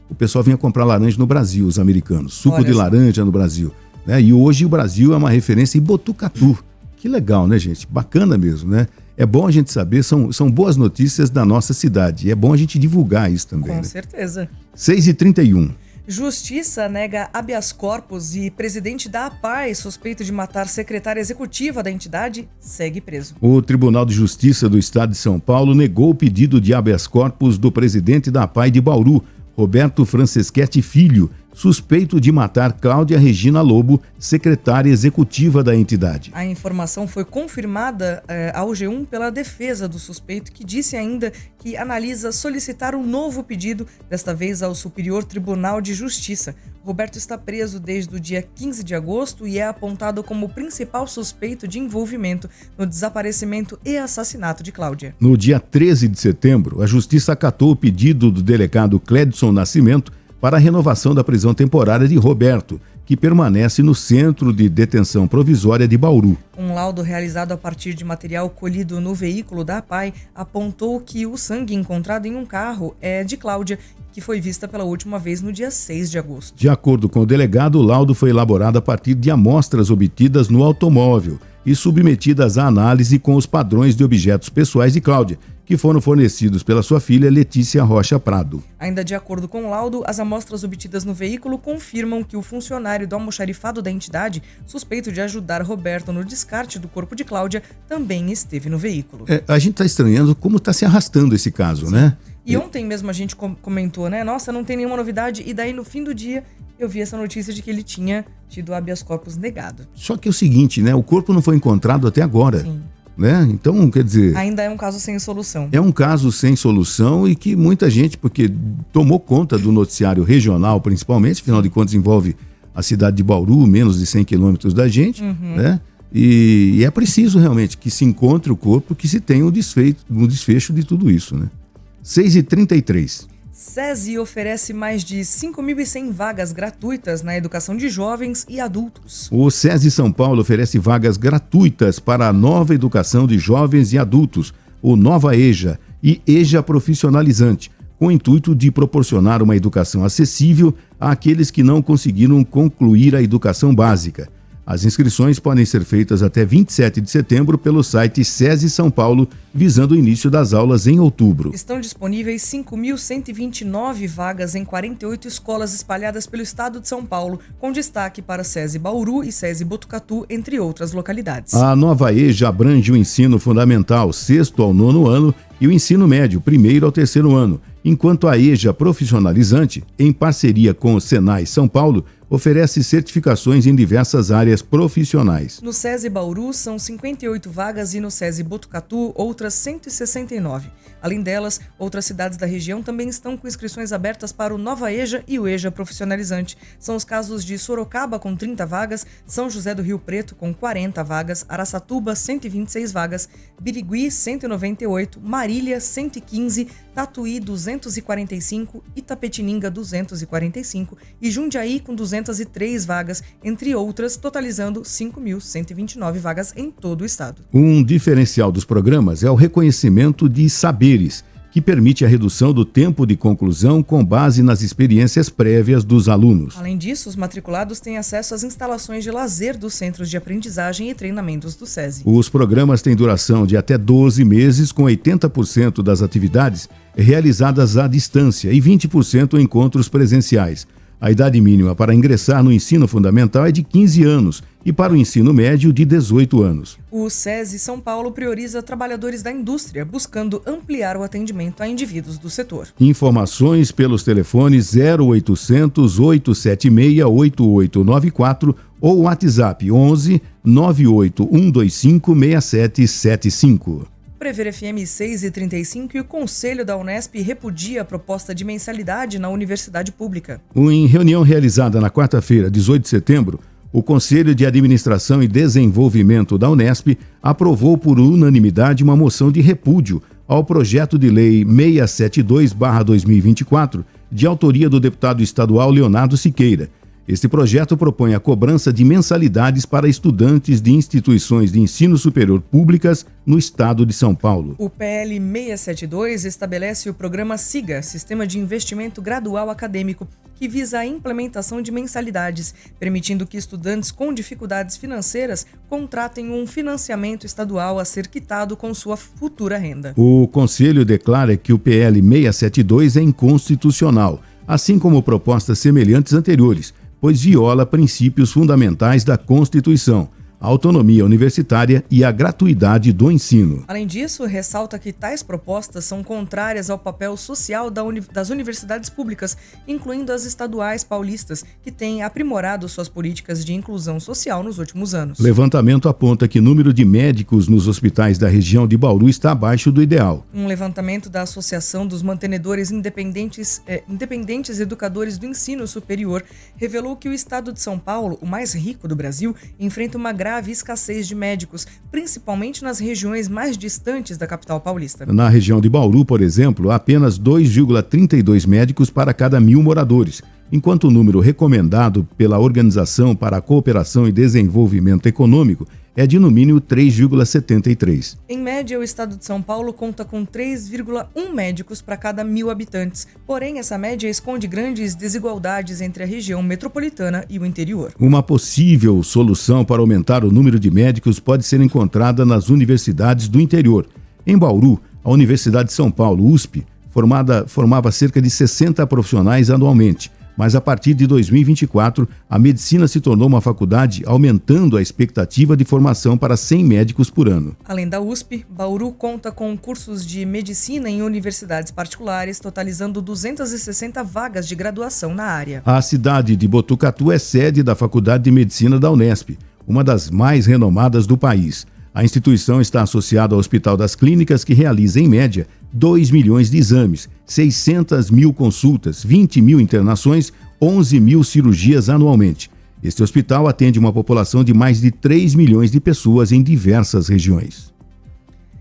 o pessoal vinha comprar laranja no Brasil, os americanos. Suco de laranja no Brasil. E hoje o Brasil é uma referência em Botucatu. Que legal, né, gente? Bacana mesmo, né? É bom a gente saber, são boas notícias da nossa cidade. E é bom a gente divulgar isso também. Com certeza. 6h31. Justiça nega habeas corpus e presidente da APAI, suspeito de matar secretária executiva da entidade, segue preso. O Tribunal de Justiça do Estado de São Paulo negou o pedido de habeas corpus do presidente da APAI de Bauru, Roberto Franceschetti Filho, suspeito de matar Cláudia Regina Lobo, secretária executiva da entidade. A informação foi confirmada ao G1 pela defesa do suspeito, que disse ainda que analisa solicitar um novo pedido, desta vez ao Superior Tribunal de Justiça. Roberto está preso desde o dia 15 de agosto e é apontado como o principal suspeito de envolvimento no desaparecimento e assassinato de Cláudia. No dia 13 de setembro, a Justiça acatou o pedido do delegado Clédson Nascimento para a renovação da prisão temporária de Roberto, que permanece no Centro de Detenção Provisória de Bauru. Um laudo realizado a partir de material colhido no veículo da APAI apontou que o sangue encontrado em um carro é de Cláudia, que foi vista pela última vez no dia 6 de agosto. De acordo com o delegado, o laudo foi elaborado a partir de amostras obtidas no automóvel e submetidas à análise com os padrões de objetos pessoais de Cláudia, que foram fornecidos pela sua filha Letícia Rocha Prado. Ainda de acordo com o laudo, as amostras obtidas no veículo confirmam que o funcionário do almoxarifado da entidade, suspeito de ajudar Roberto no descarte do corpo de Cláudia, também esteve no veículo. A gente está estranhando como está se arrastando esse caso, né? E ontem mesmo a gente comentou, né? Nossa, não tem nenhuma novidade. E daí no fim do dia eu vi essa notícia de que ele tinha tido habeas corpus negado. Só que é o seguinte, né? O corpo não foi encontrado até agora. Sim. Né? Então, quer dizer... Ainda é um caso sem solução. É um caso sem solução e que muita gente, porque tomou conta do noticiário regional, principalmente, afinal de contas envolve a cidade de Bauru, menos de 100 quilômetros da gente, né? E é preciso realmente que se encontre o corpo, que se tenha um desfecho de tudo isso, né? 6h33. SESI oferece mais de 5.100 vagas gratuitas na educação de jovens e adultos. O SESI São Paulo oferece vagas gratuitas para a nova educação de jovens e adultos, o Nova EJA e EJA Profissionalizante, com o intuito de proporcionar uma educação acessível àqueles que não conseguiram concluir a educação básica. As inscrições podem ser feitas até 27 de setembro pelo site SESI São Paulo, visando o início das aulas em outubro. Estão disponíveis 5.129 vagas em 48 escolas espalhadas pelo estado de São Paulo, com destaque para SESI Bauru e SESI Botucatu, entre outras localidades. A Nova EJA abrange o ensino fundamental, 6º ao 9º ano, e o ensino médio, 1º ao 3º ano, enquanto a EJA Profissionalizante, em parceria com o Senai São Paulo, oferece certificações em diversas áreas profissionais. No SESI Bauru são 58 vagas e no SESI Botucatu outras 169. Além delas, outras cidades da região também estão com inscrições abertas para o Nova EJA e o EJA Profissionalizante. São os casos de Sorocaba com 30 vagas, São José do Rio Preto com 40 vagas, Araçatuba 126 vagas, Birigui 198, Marília 115, Tatuí 245, Itapetininga 245 e Jundiaí com 203 vagas, entre outras, totalizando 5.129 vagas em todo o estado. Um diferencial dos programas é o reconhecimento de saberes, que permite a redução do tempo de conclusão com base nas experiências prévias dos alunos. Além disso, os matriculados têm acesso às instalações de lazer dos centros de aprendizagem e treinamentos do SESI. Os programas têm duração de até 12 meses, com 80% das atividades realizadas à distância e 20% em encontros presenciais. A idade mínima para ingressar no ensino fundamental é de 15 anos e para o ensino médio de 18 anos. O SESI São Paulo prioriza trabalhadores da indústria, buscando ampliar o atendimento a indivíduos do setor. Informações pelos telefones 0800 876 8894 ou WhatsApp 11 98125 6775. Prever FM 6h35 e o Conselho da Unesp repudia a proposta de mensalidade na universidade pública. Em reunião realizada na quarta-feira, 18 de setembro, o Conselho de Administração e Desenvolvimento da Unesp aprovou por unanimidade uma moção de repúdio ao projeto de lei 672/2024, de autoria do deputado estadual Leonardo Siqueira. Este projeto propõe a cobrança de mensalidades para estudantes de instituições de ensino superior públicas no estado de São Paulo. O PL 672 estabelece o programa SIGA, Sistema de Investimento Gradual Acadêmico, que visa a implementação de mensalidades, permitindo que estudantes com dificuldades financeiras contratem um financiamento estadual a ser quitado com sua futura renda. O Conselho declara que o PL 672 é inconstitucional, assim como propostas semelhantes anteriores, pois viola princípios fundamentais da Constituição, a autonomia universitária e a gratuidade do ensino. Além disso, ressalta que tais propostas são contrárias ao papel social das universidades públicas, incluindo as estaduais paulistas, que têm aprimorado suas políticas de inclusão social nos últimos anos. O levantamento aponta que o número de médicos nos hospitais da região de Bauru está abaixo do ideal. Um levantamento da Associação dos Mantenedores Independentes Educadores do Ensino Superior revelou que o estado de São Paulo, o mais rico do Brasil, enfrenta uma grave escassez de médicos, principalmente nas regiões mais distantes da capital paulista. Na região de Bauru, por exemplo, há apenas 2,32 médicos para cada 1.000 moradores, enquanto o número recomendado pela Organização para a Cooperação e Desenvolvimento Econômico é de no mínimo 3,73. Em média, o estado de São Paulo conta com 3,1 médicos para cada 1.000 habitantes. Porém, essa média esconde grandes desigualdades entre a região metropolitana e o interior. Uma possível solução para aumentar o número de médicos pode ser encontrada nas universidades do interior. Em Bauru, a Universidade de São Paulo, USP, formava cerca de 60 profissionais anualmente. Mas a partir de 2024, a medicina se tornou uma faculdade, aumentando a expectativa de formação para 100 médicos por ano. Além da USP, Bauru conta com cursos de medicina em universidades particulares, totalizando 260 vagas de graduação na área. A cidade de Botucatu é sede da Faculdade de Medicina da Unesp, uma das mais renomadas do país. A instituição está associada ao Hospital das Clínicas, que realiza, em média, 2 milhões de exames, 600 mil consultas, 20 mil internações, 11 mil cirurgias anualmente. Este hospital atende uma população de mais de 3 milhões de pessoas em diversas regiões.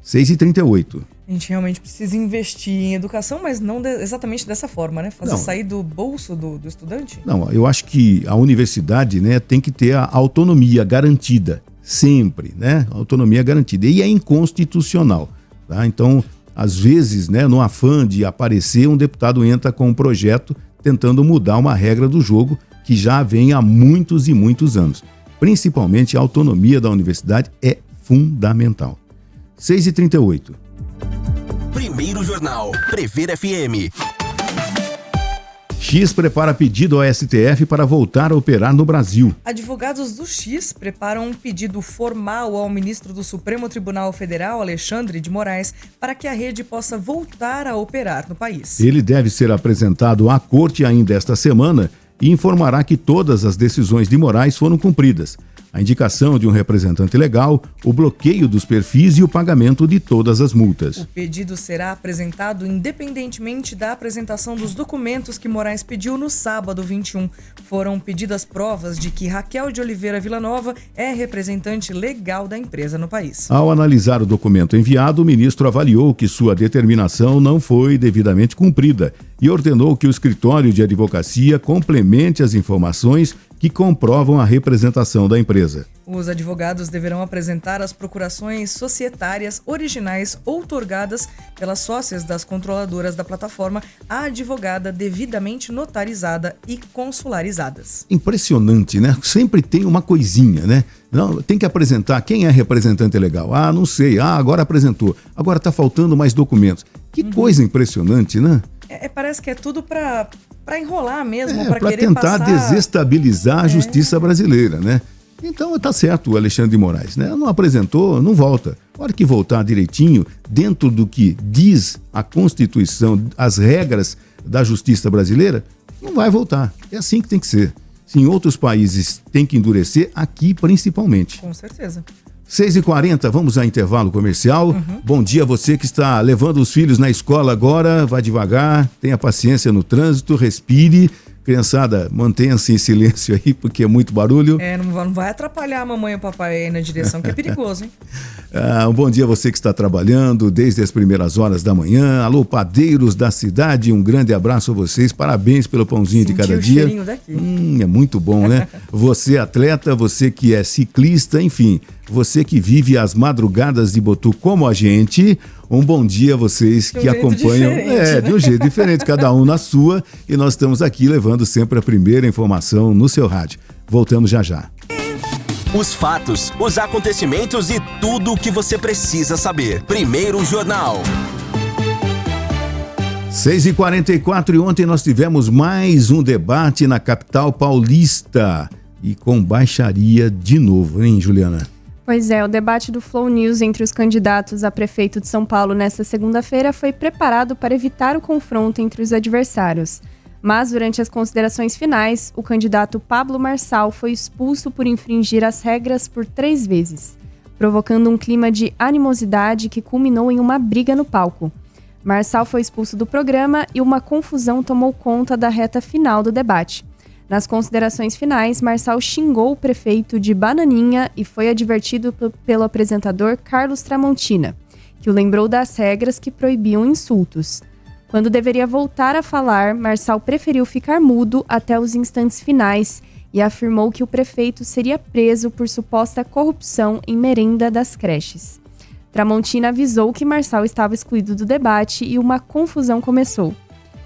6h38. A gente realmente precisa investir em educação, mas não exatamente dessa forma, né? Fazer sair do bolso do estudante? Não, eu acho que a universidade, né, tem que ter a autonomia garantida, sempre, né? Autonomia garantida. E é inconstitucional, tá? Então, às vezes, né, no afã de aparecer, um deputado entra com um projeto tentando mudar uma regra do jogo que já vem há muitos e muitos anos. Principalmente a autonomia da universidade é fundamental. 6h38. Primeiro Jornal, Prever FM. X prepara pedido ao STF para voltar a operar no Brasil. Advogados do X preparam um pedido formal ao ministro do Supremo Tribunal Federal, Alexandre de Moraes, para que a rede possa voltar a operar no país. Ele deve ser apresentado à corte ainda esta semana e informará que todas as decisões de Moraes foram cumpridas. A indicação de um representante legal, o bloqueio dos perfis e o pagamento de todas as multas. O pedido será apresentado independentemente da apresentação dos documentos que Moraes pediu no sábado 21. Foram pedidas provas de que Raquel de Oliveira Villanova é representante legal da empresa no país. Ao analisar o documento enviado, o ministro avaliou que sua determinação não foi devidamente cumprida e ordenou que o escritório de advocacia complemente as informações que comprovam a representação da empresa. Os advogados deverão apresentar as procurações societárias originais outorgadas pelas sócias das controladoras da plataforma à advogada devidamente notarizada e consularizadas. Impressionante, né? Sempre tem uma coisinha, né? Não, tem que apresentar quem é representante legal. Ah, não sei. Ah, agora apresentou. Agora tá faltando mais documentos. Que coisa impressionante, né? Parece que é tudo para enrolar mesmo, para querer tentar passar... desestabilizar a justiça brasileira, né? Então tá certo o Alexandre de Moraes, né? Não apresentou, não volta. A hora que voltar direitinho, dentro do que diz a Constituição, as regras da justiça brasileira, não vai voltar. É assim que tem que ser. Se em outros países tem que endurecer, aqui principalmente. Com certeza. 6h40, vamos a intervalo comercial. Bom dia a você que está levando os filhos na escola agora. Vá devagar, tenha paciência no trânsito, respire. Criançada, mantenha-se em silêncio aí, porque é muito barulho. Não vai atrapalhar a mamãe e o papai aí na direção, que é perigoso, hein? Um bom dia a você que está trabalhando desde as primeiras horas da manhã. Alô, padeiros da cidade, um grande abraço a vocês. Parabéns pelo pãozinho de cada dia. Cheirinho daqui. É muito bom, né? Você atleta, você que é ciclista, enfim, você que vive as madrugadas de Botu como a gente, um bom dia a vocês que acompanham. De um jeito diferente, cada um na sua. E nós estamos aqui levando sempre a primeira informação no seu rádio. Voltamos já já. Os fatos, os acontecimentos e tudo o que você precisa saber. Primeiro Jornal. 6h44 e ontem nós tivemos mais um debate na capital paulista. E com baixaria de novo, hein, Juliana? Pois é, o debate do Flow News entre os candidatos a prefeito de São Paulo nesta segunda-feira foi preparado para evitar o confronto entre os adversários. Mas, durante as considerações finais, o candidato Pablo Marçal foi expulso por infringir as regras por 3 vezes, provocando um clima de animosidade que culminou em uma briga no palco. Marçal foi expulso do programa e uma confusão tomou conta da reta final do debate. Nas considerações finais, Marçal xingou o prefeito de bananinha e foi advertido pelo apresentador Carlos Tramontina, que o lembrou das regras que proibiam insultos. Quando deveria voltar a falar, Marçal preferiu ficar mudo até os instantes finais e afirmou que o prefeito seria preso por suposta corrupção em merenda das creches. Tramontina avisou que Marçal estava excluído do debate e uma confusão começou.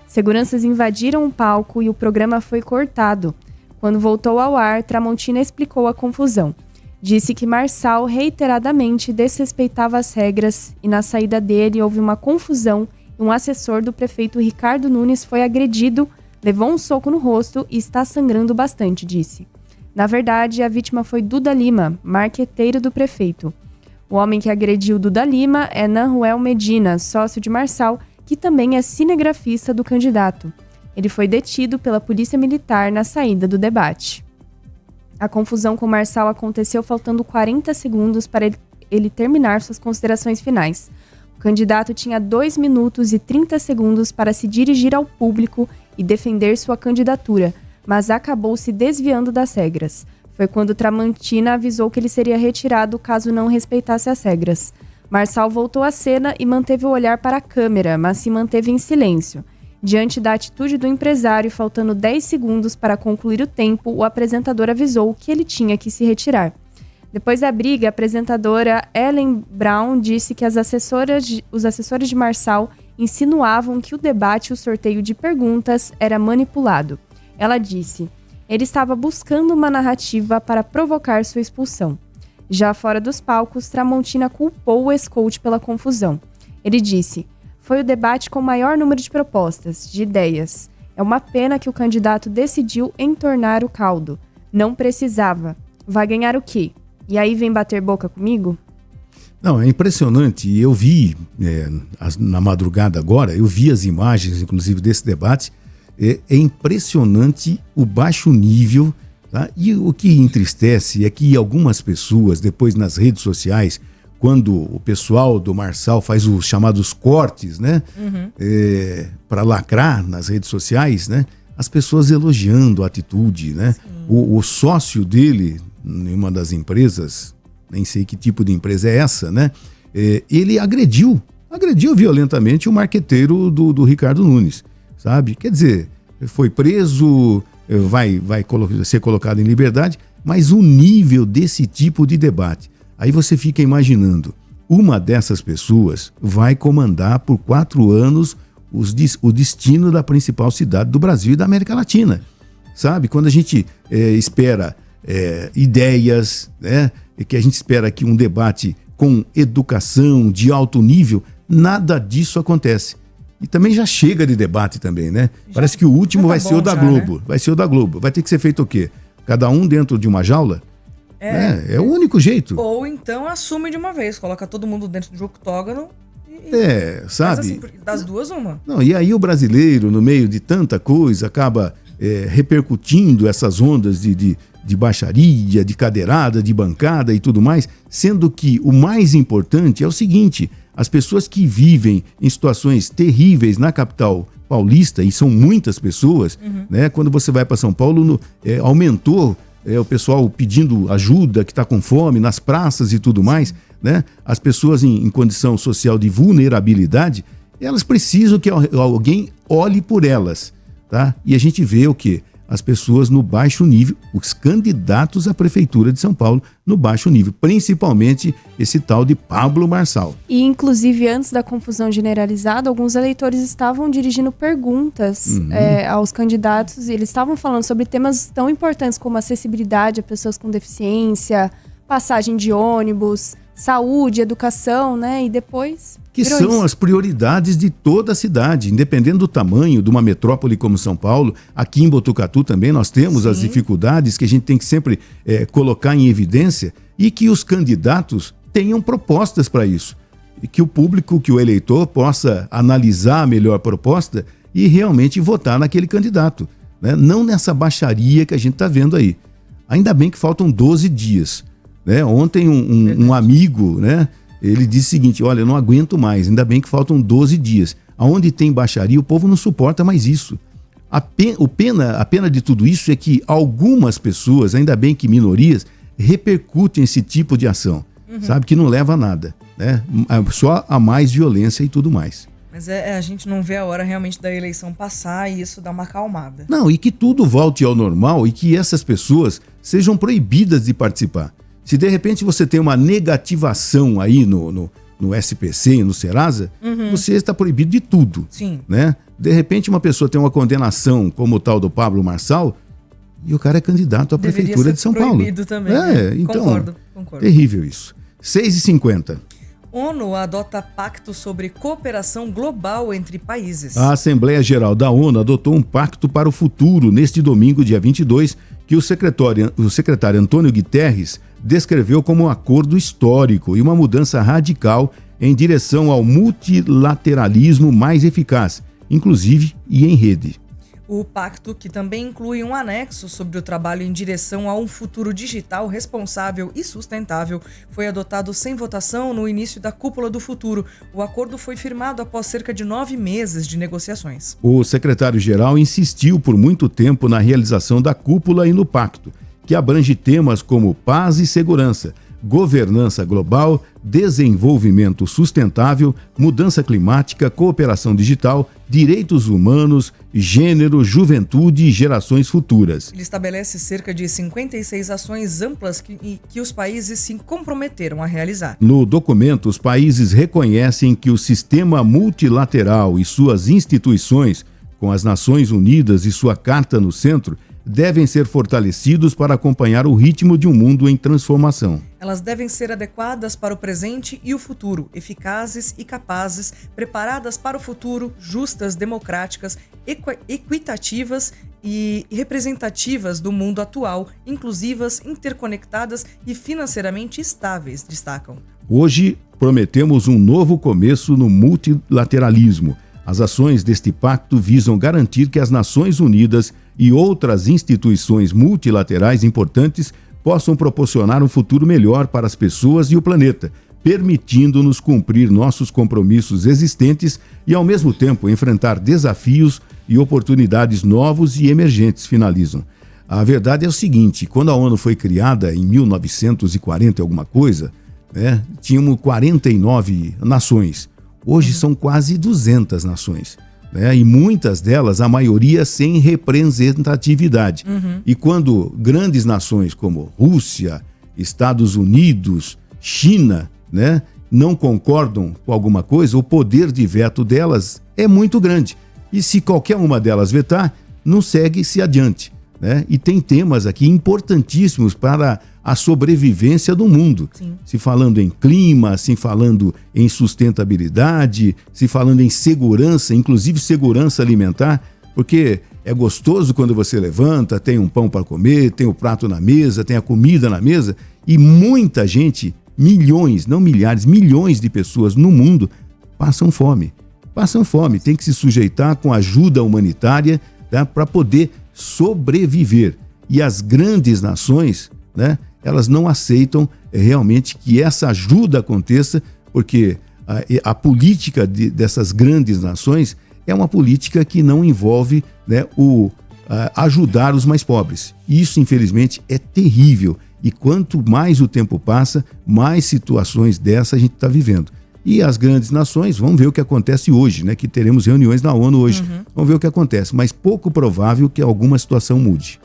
Seguranças invadiram o palco e o programa foi cortado. Quando voltou ao ar, Tramontina explicou a confusão. Disse que Marçal reiteradamente desrespeitava as regras e na saída dele houve uma confusão e um assessor do prefeito Ricardo Nunes foi agredido, levou um soco no rosto e está sangrando bastante, disse. Na verdade, a vítima foi Duda Lima, marqueteiro do prefeito. O homem que agrediu Duda Lima é Nanuel Medina, sócio de Marçal, que também é cinegrafista do candidato. Ele foi detido pela Polícia Militar na saída do debate. A confusão com Marçal aconteceu faltando 40 segundos para ele terminar suas considerações finais. O candidato tinha 2 minutos e 30 segundos para se dirigir ao público e defender sua candidatura, mas acabou se desviando das regras. Foi quando Tramontina avisou que ele seria retirado caso não respeitasse as regras. Marçal voltou à cena e manteve o olhar para a câmera, mas se manteve em silêncio. Diante da atitude do empresário, faltando 10 segundos para concluir o tempo, o apresentador avisou que ele tinha que se retirar. Depois da briga, a apresentadora Ellen Brown disse que os assessores de Marçal insinuavam que o debate e o sorteio de perguntas era manipulado. Ela disse: ele estava buscando uma narrativa para provocar sua expulsão. Já fora dos palcos, Tramontina culpou o ex-coach pela confusão. Ele disse: foi o debate com o maior número de propostas, de ideias. É uma pena que o candidato decidiu entornar o caldo. Não precisava. Vai ganhar o quê? E aí vem bater boca comigo? Não, é impressionante. Eu vi, na madrugada agora, eu vi as imagens, inclusive, desse debate. É impressionante o baixo nível, tá? E o que entristece é que algumas pessoas, depois nas redes sociais, quando o pessoal do Marçal faz os chamados cortes, né? Para lacrar nas redes sociais, né? As pessoas elogiando a atitude, né? O sócio dele, em uma das empresas, nem sei que tipo de empresa é essa, né? Ele agrediu violentamente o marqueteiro do Ricardo Nunes, sabe? Quer dizer, foi preso, vai ser colocado em liberdade, mas o nível desse tipo de debate, aí você fica imaginando, uma dessas pessoas vai comandar por 4 anos o destino da principal cidade do Brasil e da América Latina, sabe? Quando a gente espera ideias, né? Que a gente espera que um debate com educação de alto nível, nada disso acontece. E também já chega de debate também, né? Parece que o último vai ser o da Globo. Né? Vai ser o da Globo. Vai ter que ser feito o quê? Cada um dentro de uma jaula? É o único jeito. Ou então assume de uma vez, coloca todo mundo dentro de um octógono sabe? Assim, das duas, uma. Não, e aí o brasileiro, no meio de tanta coisa, acaba repercutindo essas ondas de baixaria, de cadeirada, de bancada e tudo mais, sendo que o mais importante é o seguinte: as pessoas que vivem em situações terríveis na capital paulista, e são muitas pessoas, né? Quando você vai para São Paulo, aumentou o pessoal pedindo ajuda, que está com fome, nas praças e tudo mais, né? As pessoas em condição social de vulnerabilidade, elas precisam que alguém olhe por elas, tá? E a gente vê o quê? As pessoas no baixo nível, os candidatos à Prefeitura de São Paulo no baixo nível, principalmente esse tal de Pablo Marçal. E, inclusive, antes da confusão generalizada, alguns eleitores estavam dirigindo perguntas aos candidatos e eles estavam falando sobre temas tão importantes como acessibilidade a pessoas com deficiência, passagem de ônibus, saúde, educação, né? E depois... Que são isso. As prioridades de toda a cidade, independendo do tamanho de uma metrópole como São Paulo. Aqui em Botucatu também nós temos as dificuldades que a gente tem que sempre colocar em evidência e que os candidatos tenham propostas para isso. E que o público, que o eleitor possa analisar a melhor proposta e realmente votar naquele candidato, né? Não nessa baixaria que a gente está vendo aí. Ainda bem que faltam 12 dias. Né? Ontem um amigo, né? Ele disse o seguinte: olha, eu não aguento mais, ainda bem que faltam 12 dias. Aonde tem baixaria, o povo não suporta mais isso. A pena de tudo isso é que algumas pessoas, ainda bem que minorias, repercutem esse tipo de ação, sabe? Que não leva a nada, né? Só a mais violência e tudo mais. Mas a gente não vê a hora realmente da eleição passar e isso dá uma acalmada. Não, e que tudo volte ao normal e que essas pessoas sejam proibidas de participar. Se de repente você tem uma negativação aí no SPC e no Serasa, você está proibido de tudo. Sim. Né? De repente uma pessoa tem uma condenação como o tal do Pablo Marçal e o cara é candidato à Prefeitura de São Paulo. Proibido também. Né? Então, concordo. Terrível isso. 6h50. ONU adota pacto sobre cooperação global entre países. A Assembleia Geral da ONU adotou um pacto para o futuro neste domingo, dia 22, que o secretário Antônio Guterres descreveu como um acordo histórico e uma mudança radical em direção ao multilateralismo mais eficaz, inclusive e em rede. O pacto, que também inclui um anexo sobre o trabalho em direção a um futuro digital responsável e sustentável, foi adotado sem votação no início da Cúpula do Futuro. O acordo foi firmado após cerca de 9 meses de negociações. O secretário-geral insistiu por muito tempo na realização da cúpula e no pacto, que abrange temas como paz e segurança, governança global, desenvolvimento sustentável, mudança climática, cooperação digital, direitos humanos, gênero, juventude e gerações futuras. Ele estabelece cerca de 56 ações amplas que os países se comprometeram a realizar. No documento, os países reconhecem que o sistema multilateral e suas instituições, com as Nações Unidas e sua Carta no centro, devem ser fortalecidos para acompanhar o ritmo de um mundo em transformação. Elas devem ser adequadas para o presente e o futuro, eficazes e capazes, preparadas para o futuro, justas, democráticas, equitativas e representativas do mundo atual, inclusivas, interconectadas e financeiramente estáveis, destacam. Hoje, prometemos um novo começo no multilateralismo. As ações deste pacto visam garantir que as Nações Unidas e outras instituições multilaterais importantes possam proporcionar um futuro melhor para as pessoas e o planeta, permitindo-nos cumprir nossos compromissos existentes e, ao mesmo tempo, enfrentar desafios e oportunidades novos e emergentes, finalizam. A verdade é o seguinte, quando a ONU foi criada em 1940 alguma coisa, tínhamos 49 nações. Hoje são quase 200 nações. E muitas delas, a maioria sem representatividade. E quando grandes nações como Rússia, Estados Unidos, China, não concordam com alguma coisa, o poder de veto delas é muito grande. E se qualquer uma delas vetar, não segue-se adiante. E tem temas aqui importantíssimos para a sobrevivência do mundo. Sim. Se falando em clima, se falando em sustentabilidade, se falando em segurança, inclusive segurança alimentar, porque é gostoso quando você levanta, tem um pão para comer, tem o prato na mesa, tem a comida na mesa, e muita gente, milhões, não milhares, milhões de pessoas no mundo passam fome. Passam fome, tem que se sujeitar com ajuda humanitária para poder sobreviver. E as grandes nações, elas não aceitam realmente que essa ajuda aconteça, porque a política dessas grandes nações é uma política que não envolve ajudar os mais pobres. Isso, infelizmente, é terrível. E quanto mais o tempo passa, mais situações dessas a gente está vivendo. E as grandes nações, vamos ver o que acontece hoje, que teremos reuniões na ONU hoje. Vamos ver o que acontece, mas pouco provável que alguma situação mude.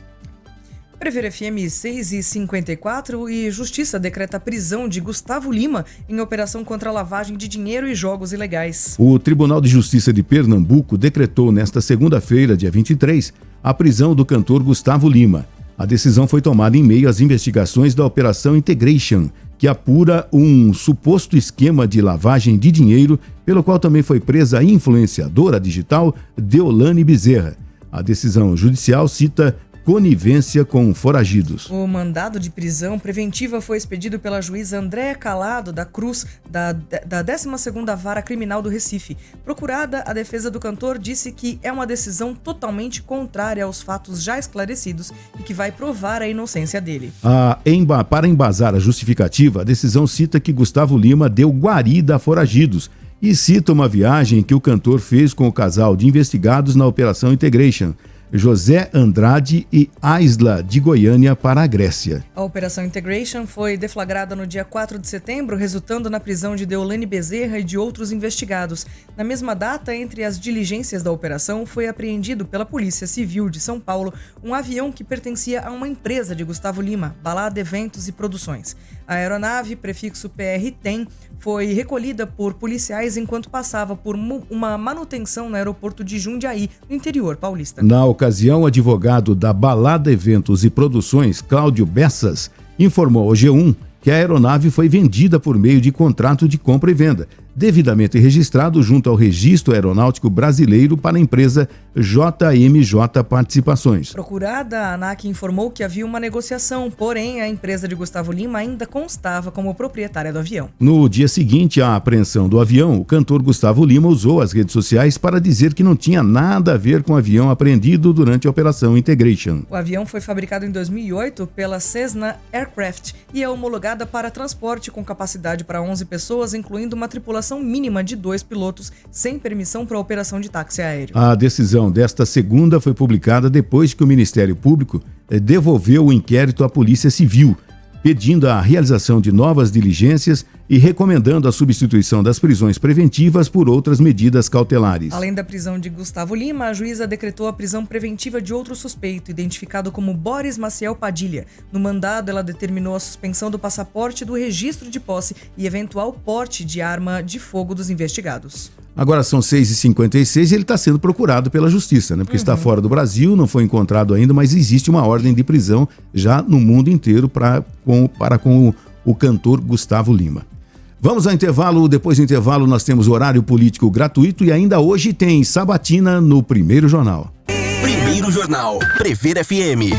Prever FM 6h54 e Justiça decreta a prisão de Gustavo Lima em operação contra a lavagem de dinheiro e jogos ilegais. O Tribunal de Justiça de Pernambuco decretou nesta segunda-feira, dia 23, a prisão do cantor Gustavo Lima. A decisão foi tomada em meio às investigações da Operação Integration, que apura um suposto esquema de lavagem de dinheiro, pelo qual também foi presa a influenciadora digital Deolane Bezerra. A decisão judicial cita conivência com foragidos. O mandado de prisão preventiva foi expedido pela juíza Andréa Calado da Cruz, da 12ª Vara Criminal do Recife. Procurada, a defesa do cantor disse que é uma decisão totalmente contrária aos fatos já esclarecidos e que vai provar a inocência dele. Para embasar a justificativa, a decisão cita que Gustavo Lima deu guarida a foragidos e cita uma viagem que o cantor fez com o casal de investigados na Operação Integration, José Andrade e Aisla de Goiânia, para a Grécia. A Operação Integration foi deflagrada no dia 4 de setembro, resultando na prisão de Deolane Bezerra e de outros investigados. Na mesma data, entre as diligências da operação, foi apreendido pela Polícia Civil de São Paulo um avião que pertencia a uma empresa de Gustavo Lima, Balada Eventos e Produções. A aeronave, prefixo PR-10, foi recolhida por policiais enquanto passava por uma manutenção no aeroporto de Jundiaí, no interior paulista. Na ocasião, o advogado da Balada Eventos e Produções, Cláudio Bessas, informou ao G1 que a aeronave foi vendida por meio de contrato de compra e venda, devidamente registrado junto ao Registro Aeronáutico Brasileiro para a empresa JMJ Participações. Procurada, a ANAC informou que havia uma negociação, porém a empresa de Gustavo Lima ainda constava como proprietária do avião. No dia seguinte à apreensão do avião, o cantor Gustavo Lima usou as redes sociais para dizer que não tinha nada a ver com o avião apreendido durante a Operação Integration. O avião foi fabricado em 2008 pela Cessna Aircraft e é homologada para transporte com capacidade para 11 pessoas, incluindo uma tripulação mínima de 2 pilotos, sem permissão para a operação de táxi aéreo. A decisão desta segunda foi publicada depois que o Ministério Público devolveu o inquérito à Polícia Civil. pedindo a realização de novas diligências e recomendando a substituição das prisões preventivas por outras medidas cautelares. Além da prisão de Gustavo Lima, a juíza decretou a prisão preventiva de outro suspeito, identificado como Boris Maciel Padilha. No mandado, ela determinou a suspensão do passaporte, do registro de posse e eventual porte de arma de fogo dos investigados. Agora são 6h56 e ele está sendo procurado pela justiça, né? Porque está fora do Brasil, não foi encontrado ainda, mas existe uma ordem de prisão já no mundo inteiro para com o cantor Gustavo Lima. Vamos ao intervalo, depois do intervalo nós temos horário político gratuito e ainda hoje tem sabatina no Primeiro Jornal. Primeiro Jornal, Prever FM.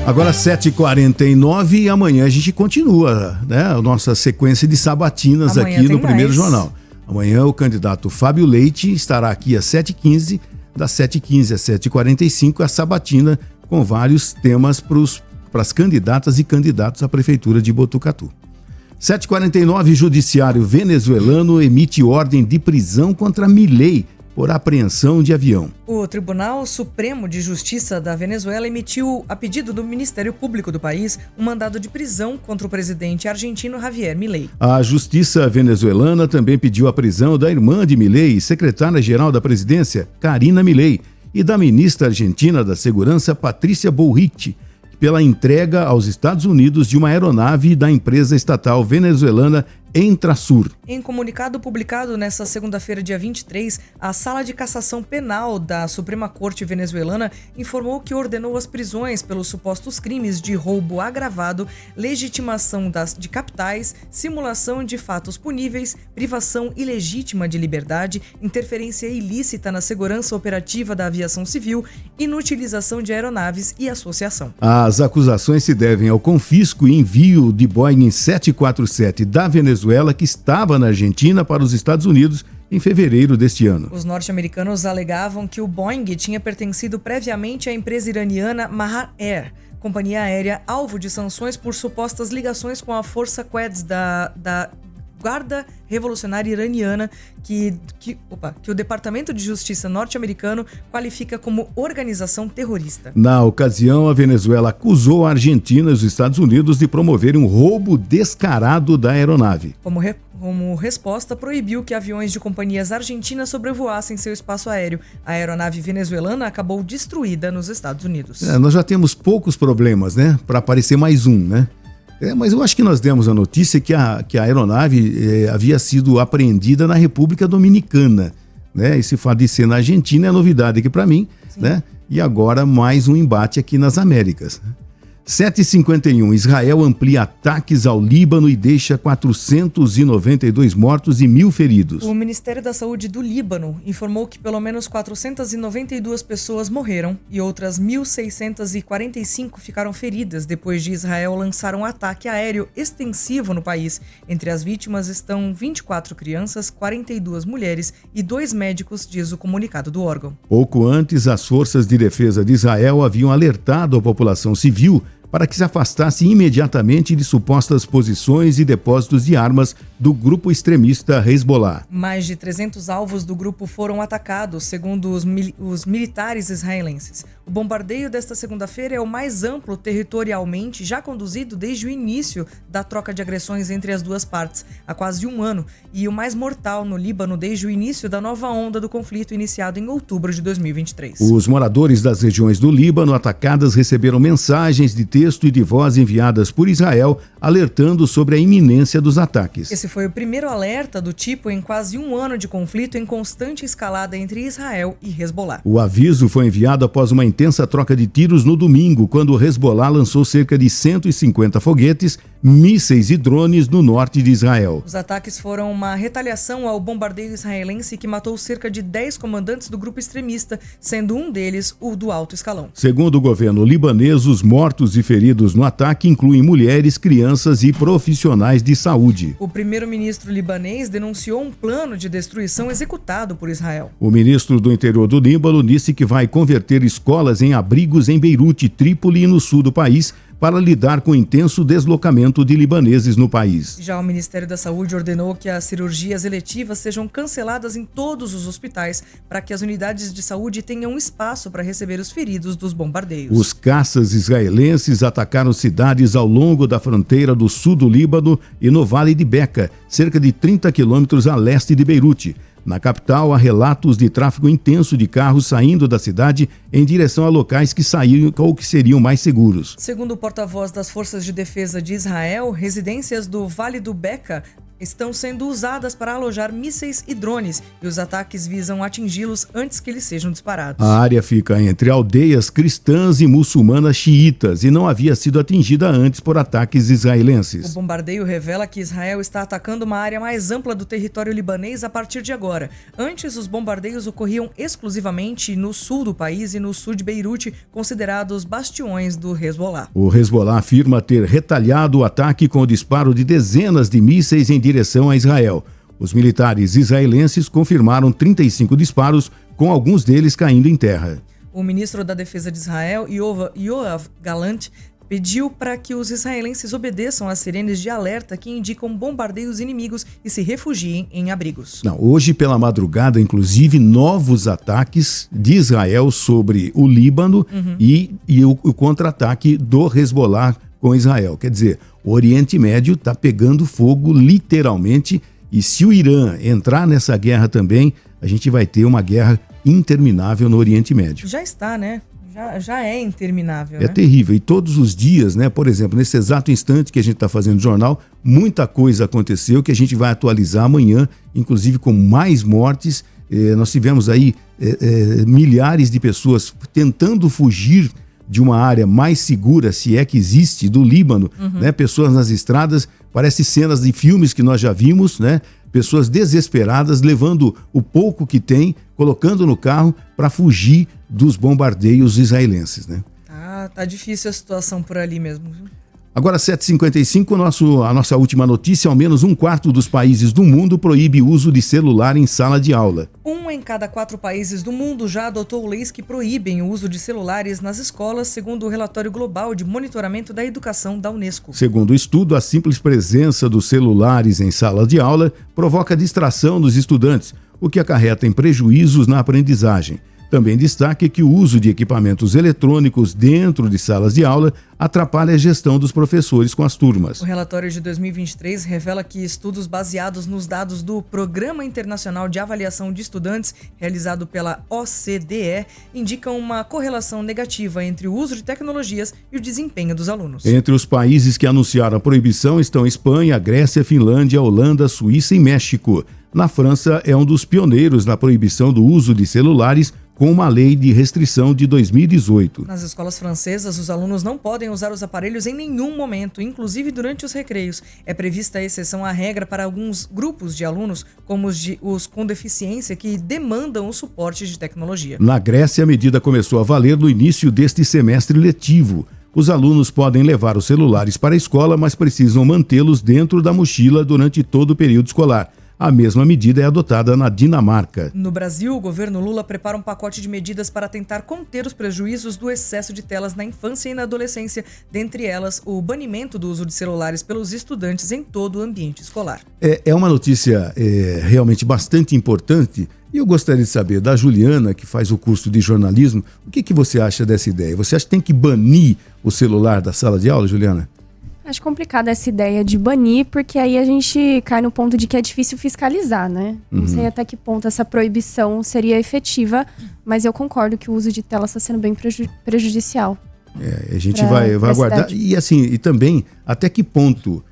Agora 7h49 e amanhã a gente continua, né? A nossa sequência de sabatinas Amanhã aqui tem no Primeiro mais. Jornal. Amanhã o candidato Fábio Leite estará aqui às 7h15, das 7h15 às 7h45, a sabatina com vários temas para as candidatas e candidatos à Prefeitura de Botucatu. 7h49, Judiciário venezuelano emite ordem de prisão contra Milei por apreensão de avião. O Tribunal Supremo de Justiça da Venezuela emitiu, a pedido do Ministério Público do país, um mandado de prisão contra o presidente argentino Javier Milei. A Justiça venezuelana também pediu a prisão da irmã de Milei, secretária-geral da presidência, Karina Milei, e da ministra argentina da Segurança, Patrícia Bullrich, pela entrega aos Estados Unidos de uma aeronave da empresa estatal venezuelana Entrasur. Em comunicado publicado nesta segunda-feira, dia 23, a Sala de Cassação Penal da Suprema Corte venezuelana informou que ordenou as prisões pelos supostos crimes de roubo agravado, legitimação de capitais, simulação de fatos puníveis, privação ilegítima de liberdade, interferência ilícita na segurança operativa da aviação civil, inutilização de aeronaves e associação. As acusações se devem ao confisco e envio de Boeing 747 da Venezuela, que estava na Argentina, para os Estados Unidos em fevereiro deste ano. Os norte-americanos alegavam que o Boeing tinha pertencido previamente à empresa iraniana Mahan Air, companhia aérea alvo de sanções por supostas ligações com a Força Quds da Guarda Revolucionária Iraniana, que o Departamento de Justiça norte-americano qualifica como organização terrorista. Na ocasião, a Venezuela acusou a Argentina e os Estados Unidos de promoverem um roubo descarado da aeronave. Como resposta, proibiu que aviões de companhias argentinas sobrevoassem seu espaço aéreo. A aeronave venezuelana acabou destruída nos Estados Unidos. Nós já temos poucos problemas, né? Para aparecer mais um, né? Mas eu acho que nós demos a notícia que a aeronave havia sido apreendida na República Dominicana, né? Esse fato de ser na Argentina é novidade aqui para mim, né? E agora mais um embate aqui nas Américas. 7h51, Israel amplia ataques ao Líbano e deixa 492 mortos e 1.000 feridos. O Ministério da Saúde do Líbano informou que pelo menos 492 pessoas morreram e outras 1.645 ficaram feridas depois de Israel lançar um ataque aéreo extensivo no país. Entre as vítimas estão 24 crianças, 42 mulheres e 2 médicos, diz o comunicado do órgão. Pouco antes, as forças de defesa de Israel haviam alertado a população civil para que se afastasse imediatamente de supostas posições e depósitos de armas do grupo extremista Hezbollah. Mais de 300 alvos do grupo foram atacados, segundo os militares israelenses. O bombardeio desta segunda-feira é o mais amplo territorialmente já conduzido desde o início da troca de agressões entre as duas partes, há quase um ano, e o mais mortal no Líbano desde o início da nova onda do conflito iniciado em outubro de 2023. Os moradores das regiões do Líbano atacadas receberam mensagens de texto e de voz enviadas por Israel, alertando sobre a iminência dos ataques. Esse foi o primeiro alerta do tipo em quase um ano de conflito em constante escalada entre Israel e Hezbollah. O aviso foi enviado após uma intensa troca de tiros no domingo, quando o Hezbollah lançou cerca de 150 foguetes, mísseis e drones no norte de Israel. Os ataques foram uma retaliação ao bombardeio israelense que matou cerca de 10 comandantes do grupo extremista, sendo um deles o do alto escalão. Segundo o governo libanês, os mortos e feridos no ataque incluem mulheres, crianças e profissionais de saúde. O primeiro-ministro libanês denunciou um plano de destruição executado por Israel. O ministro do interior do Líbano disse que vai converter escolas em abrigos em Beirute, Trípoli e no sul do país, para lidar com o intenso deslocamento de libaneses no país. Já o Ministério da Saúde ordenou que as cirurgias eletivas sejam canceladas em todos os hospitais para que as unidades de saúde tenham espaço para receber os feridos dos bombardeios. Os caças israelenses atacaram cidades ao longo da fronteira do sul do Líbano e no Vale de Beca, cerca de 30 quilômetros a leste de Beirute. Na capital, há relatos de tráfego intenso de carros saindo da cidade em direção a locais que saíram ou que seriam mais seguros. Segundo o porta-voz das Forças de Defesa de Israel, residências do Vale do Beca estão sendo usadas para alojar mísseis e drones, e os ataques visam atingi-los antes que eles sejam disparados. A área fica entre aldeias cristãs e muçulmanas xiitas e não havia sido atingida antes por ataques israelenses. O bombardeio revela que Israel está atacando uma área mais ampla do território libanês a partir de agora. Antes, os bombardeios ocorriam exclusivamente no sul do país e no sul de Beirute, considerados bastiões do Hezbollah. O Hezbollah afirma ter retalhado o ataque com o disparo de dezenas de mísseis em direção a Israel. Os militares israelenses confirmaram 35 disparos, com alguns deles caindo em terra. O ministro da Defesa de Israel, Yoav Gallant, pediu para que os israelenses obedeçam às sirenes de alerta que indicam bombardeios inimigos e se refugiem em abrigos. Hoje pela madrugada, inclusive, novos ataques de Israel sobre o Líbano e o contra-ataque do Hezbollah com Israel. Quer dizer, o Oriente Médio está pegando fogo literalmente, e se o Irã entrar nessa guerra também, a gente vai ter uma guerra interminável no Oriente Médio. Já está, né? Já é interminável. É terrível. E todos os dias, né? Por exemplo, nesse exato instante que a gente está fazendo o jornal, muita coisa aconteceu que a gente vai atualizar amanhã, inclusive com mais mortes. Nós tivemos aí milhares de pessoas tentando fugir de uma área mais segura, se é que existe, do Líbano, né? Pessoas nas estradas, parece cenas de filmes que nós já vimos, né? Pessoas desesperadas, levando o pouco que tem, colocando no carro para fugir dos bombardeios israelenses, né? Tá difícil a situação por ali mesmo. Agora, 7h55, a nossa última notícia: ao menos 1/4 dos países do mundo proíbe o uso de celular em sala de aula. 1 em cada 4 países do mundo já adotou leis que proíbem o uso de celulares nas escolas, segundo o relatório global de monitoramento da educação da Unesco. Segundo o estudo, a simples presença dos celulares em sala de aula provoca distração dos estudantes, o que acarreta em prejuízos na aprendizagem. Também destaca que o uso de equipamentos eletrônicos dentro de salas de aula atrapalha a gestão dos professores com as turmas. O relatório de 2023 revela que estudos baseados nos dados do Programa Internacional de Avaliação de Estudantes, realizado pela OCDE, indicam uma correlação negativa entre o uso de tecnologias e o desempenho dos alunos. Entre os países que anunciaram a proibição estão Espanha, Grécia, Finlândia, Holanda, Suíça e México. Na França, é um dos pioneiros na proibição do uso de celulares, com uma lei de restrição de 2018. Nas escolas francesas, os alunos não podem usar os aparelhos em nenhum momento, inclusive durante os recreios. É prevista a exceção à regra para alguns grupos de alunos, como os com deficiência, que demandam o suporte de tecnologia. Na Grécia, a medida começou a valer no início deste semestre letivo. Os alunos podem levar os celulares para a escola, mas precisam mantê-los dentro da mochila durante todo o período escolar. A mesma medida é adotada na Dinamarca. No Brasil, o governo Lula prepara um pacote de medidas para tentar conter os prejuízos do excesso de telas na infância e na adolescência, dentre elas o banimento do uso de celulares pelos estudantes em todo o ambiente escolar. É uma notícia realmente bastante importante, e eu gostaria de saber da Juliana, que faz o curso de jornalismo, o que você acha dessa ideia? Você acha que tem que banir o celular da sala de aula, Juliana? Acho complicada essa ideia de banir, porque aí a gente cai no ponto de que é difícil fiscalizar, né? Não sei até que ponto essa proibição seria efetiva, mas eu concordo que o uso de tela está sendo bem prejudicial. A gente vai aguardar. E assim, e também, até que ponto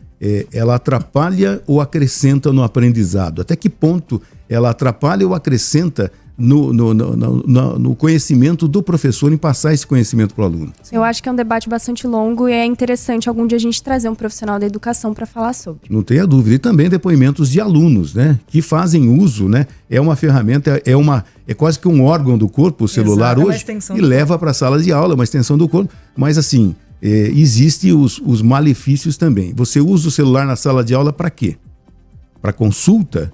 ela atrapalha ou acrescenta no aprendizado? Até que ponto ela atrapalha ou acrescenta no conhecimento do professor, em passar esse conhecimento para o aluno? Eu acho que é um debate bastante longo e é interessante algum dia a gente trazer um profissional da educação para falar sobre. Não tenha dúvida. E também depoimentos de alunos, né, que fazem uso, né? É uma ferramenta, é quase que um órgão do corpo, o celular. Exato, hoje, e leva para a sala de aula, uma extensão do corpo. Mas assim, existem os malefícios também. Você usa o celular na sala de aula para quê? Para consulta?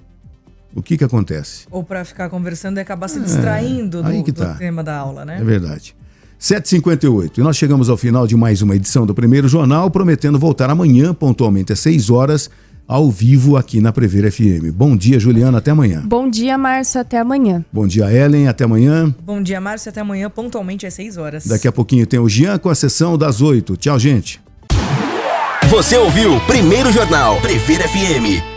O que acontece? Ou para ficar conversando e acabar se distraindo do tema da aula, né? É verdade. 7h58. E nós chegamos ao final de mais uma edição do Primeiro Jornal, prometendo voltar amanhã, pontualmente às 6 horas, ao vivo aqui na Prever FM. Bom dia, Juliana, até amanhã. Bom dia, Márcio, até amanhã. Bom dia, Ellen, até amanhã. Bom dia, Márcio, até amanhã, pontualmente às 6 horas. Daqui a pouquinho tem o Jean com a sessão das 8. Tchau, gente. Você ouviu Primeiro Jornal Prever FM.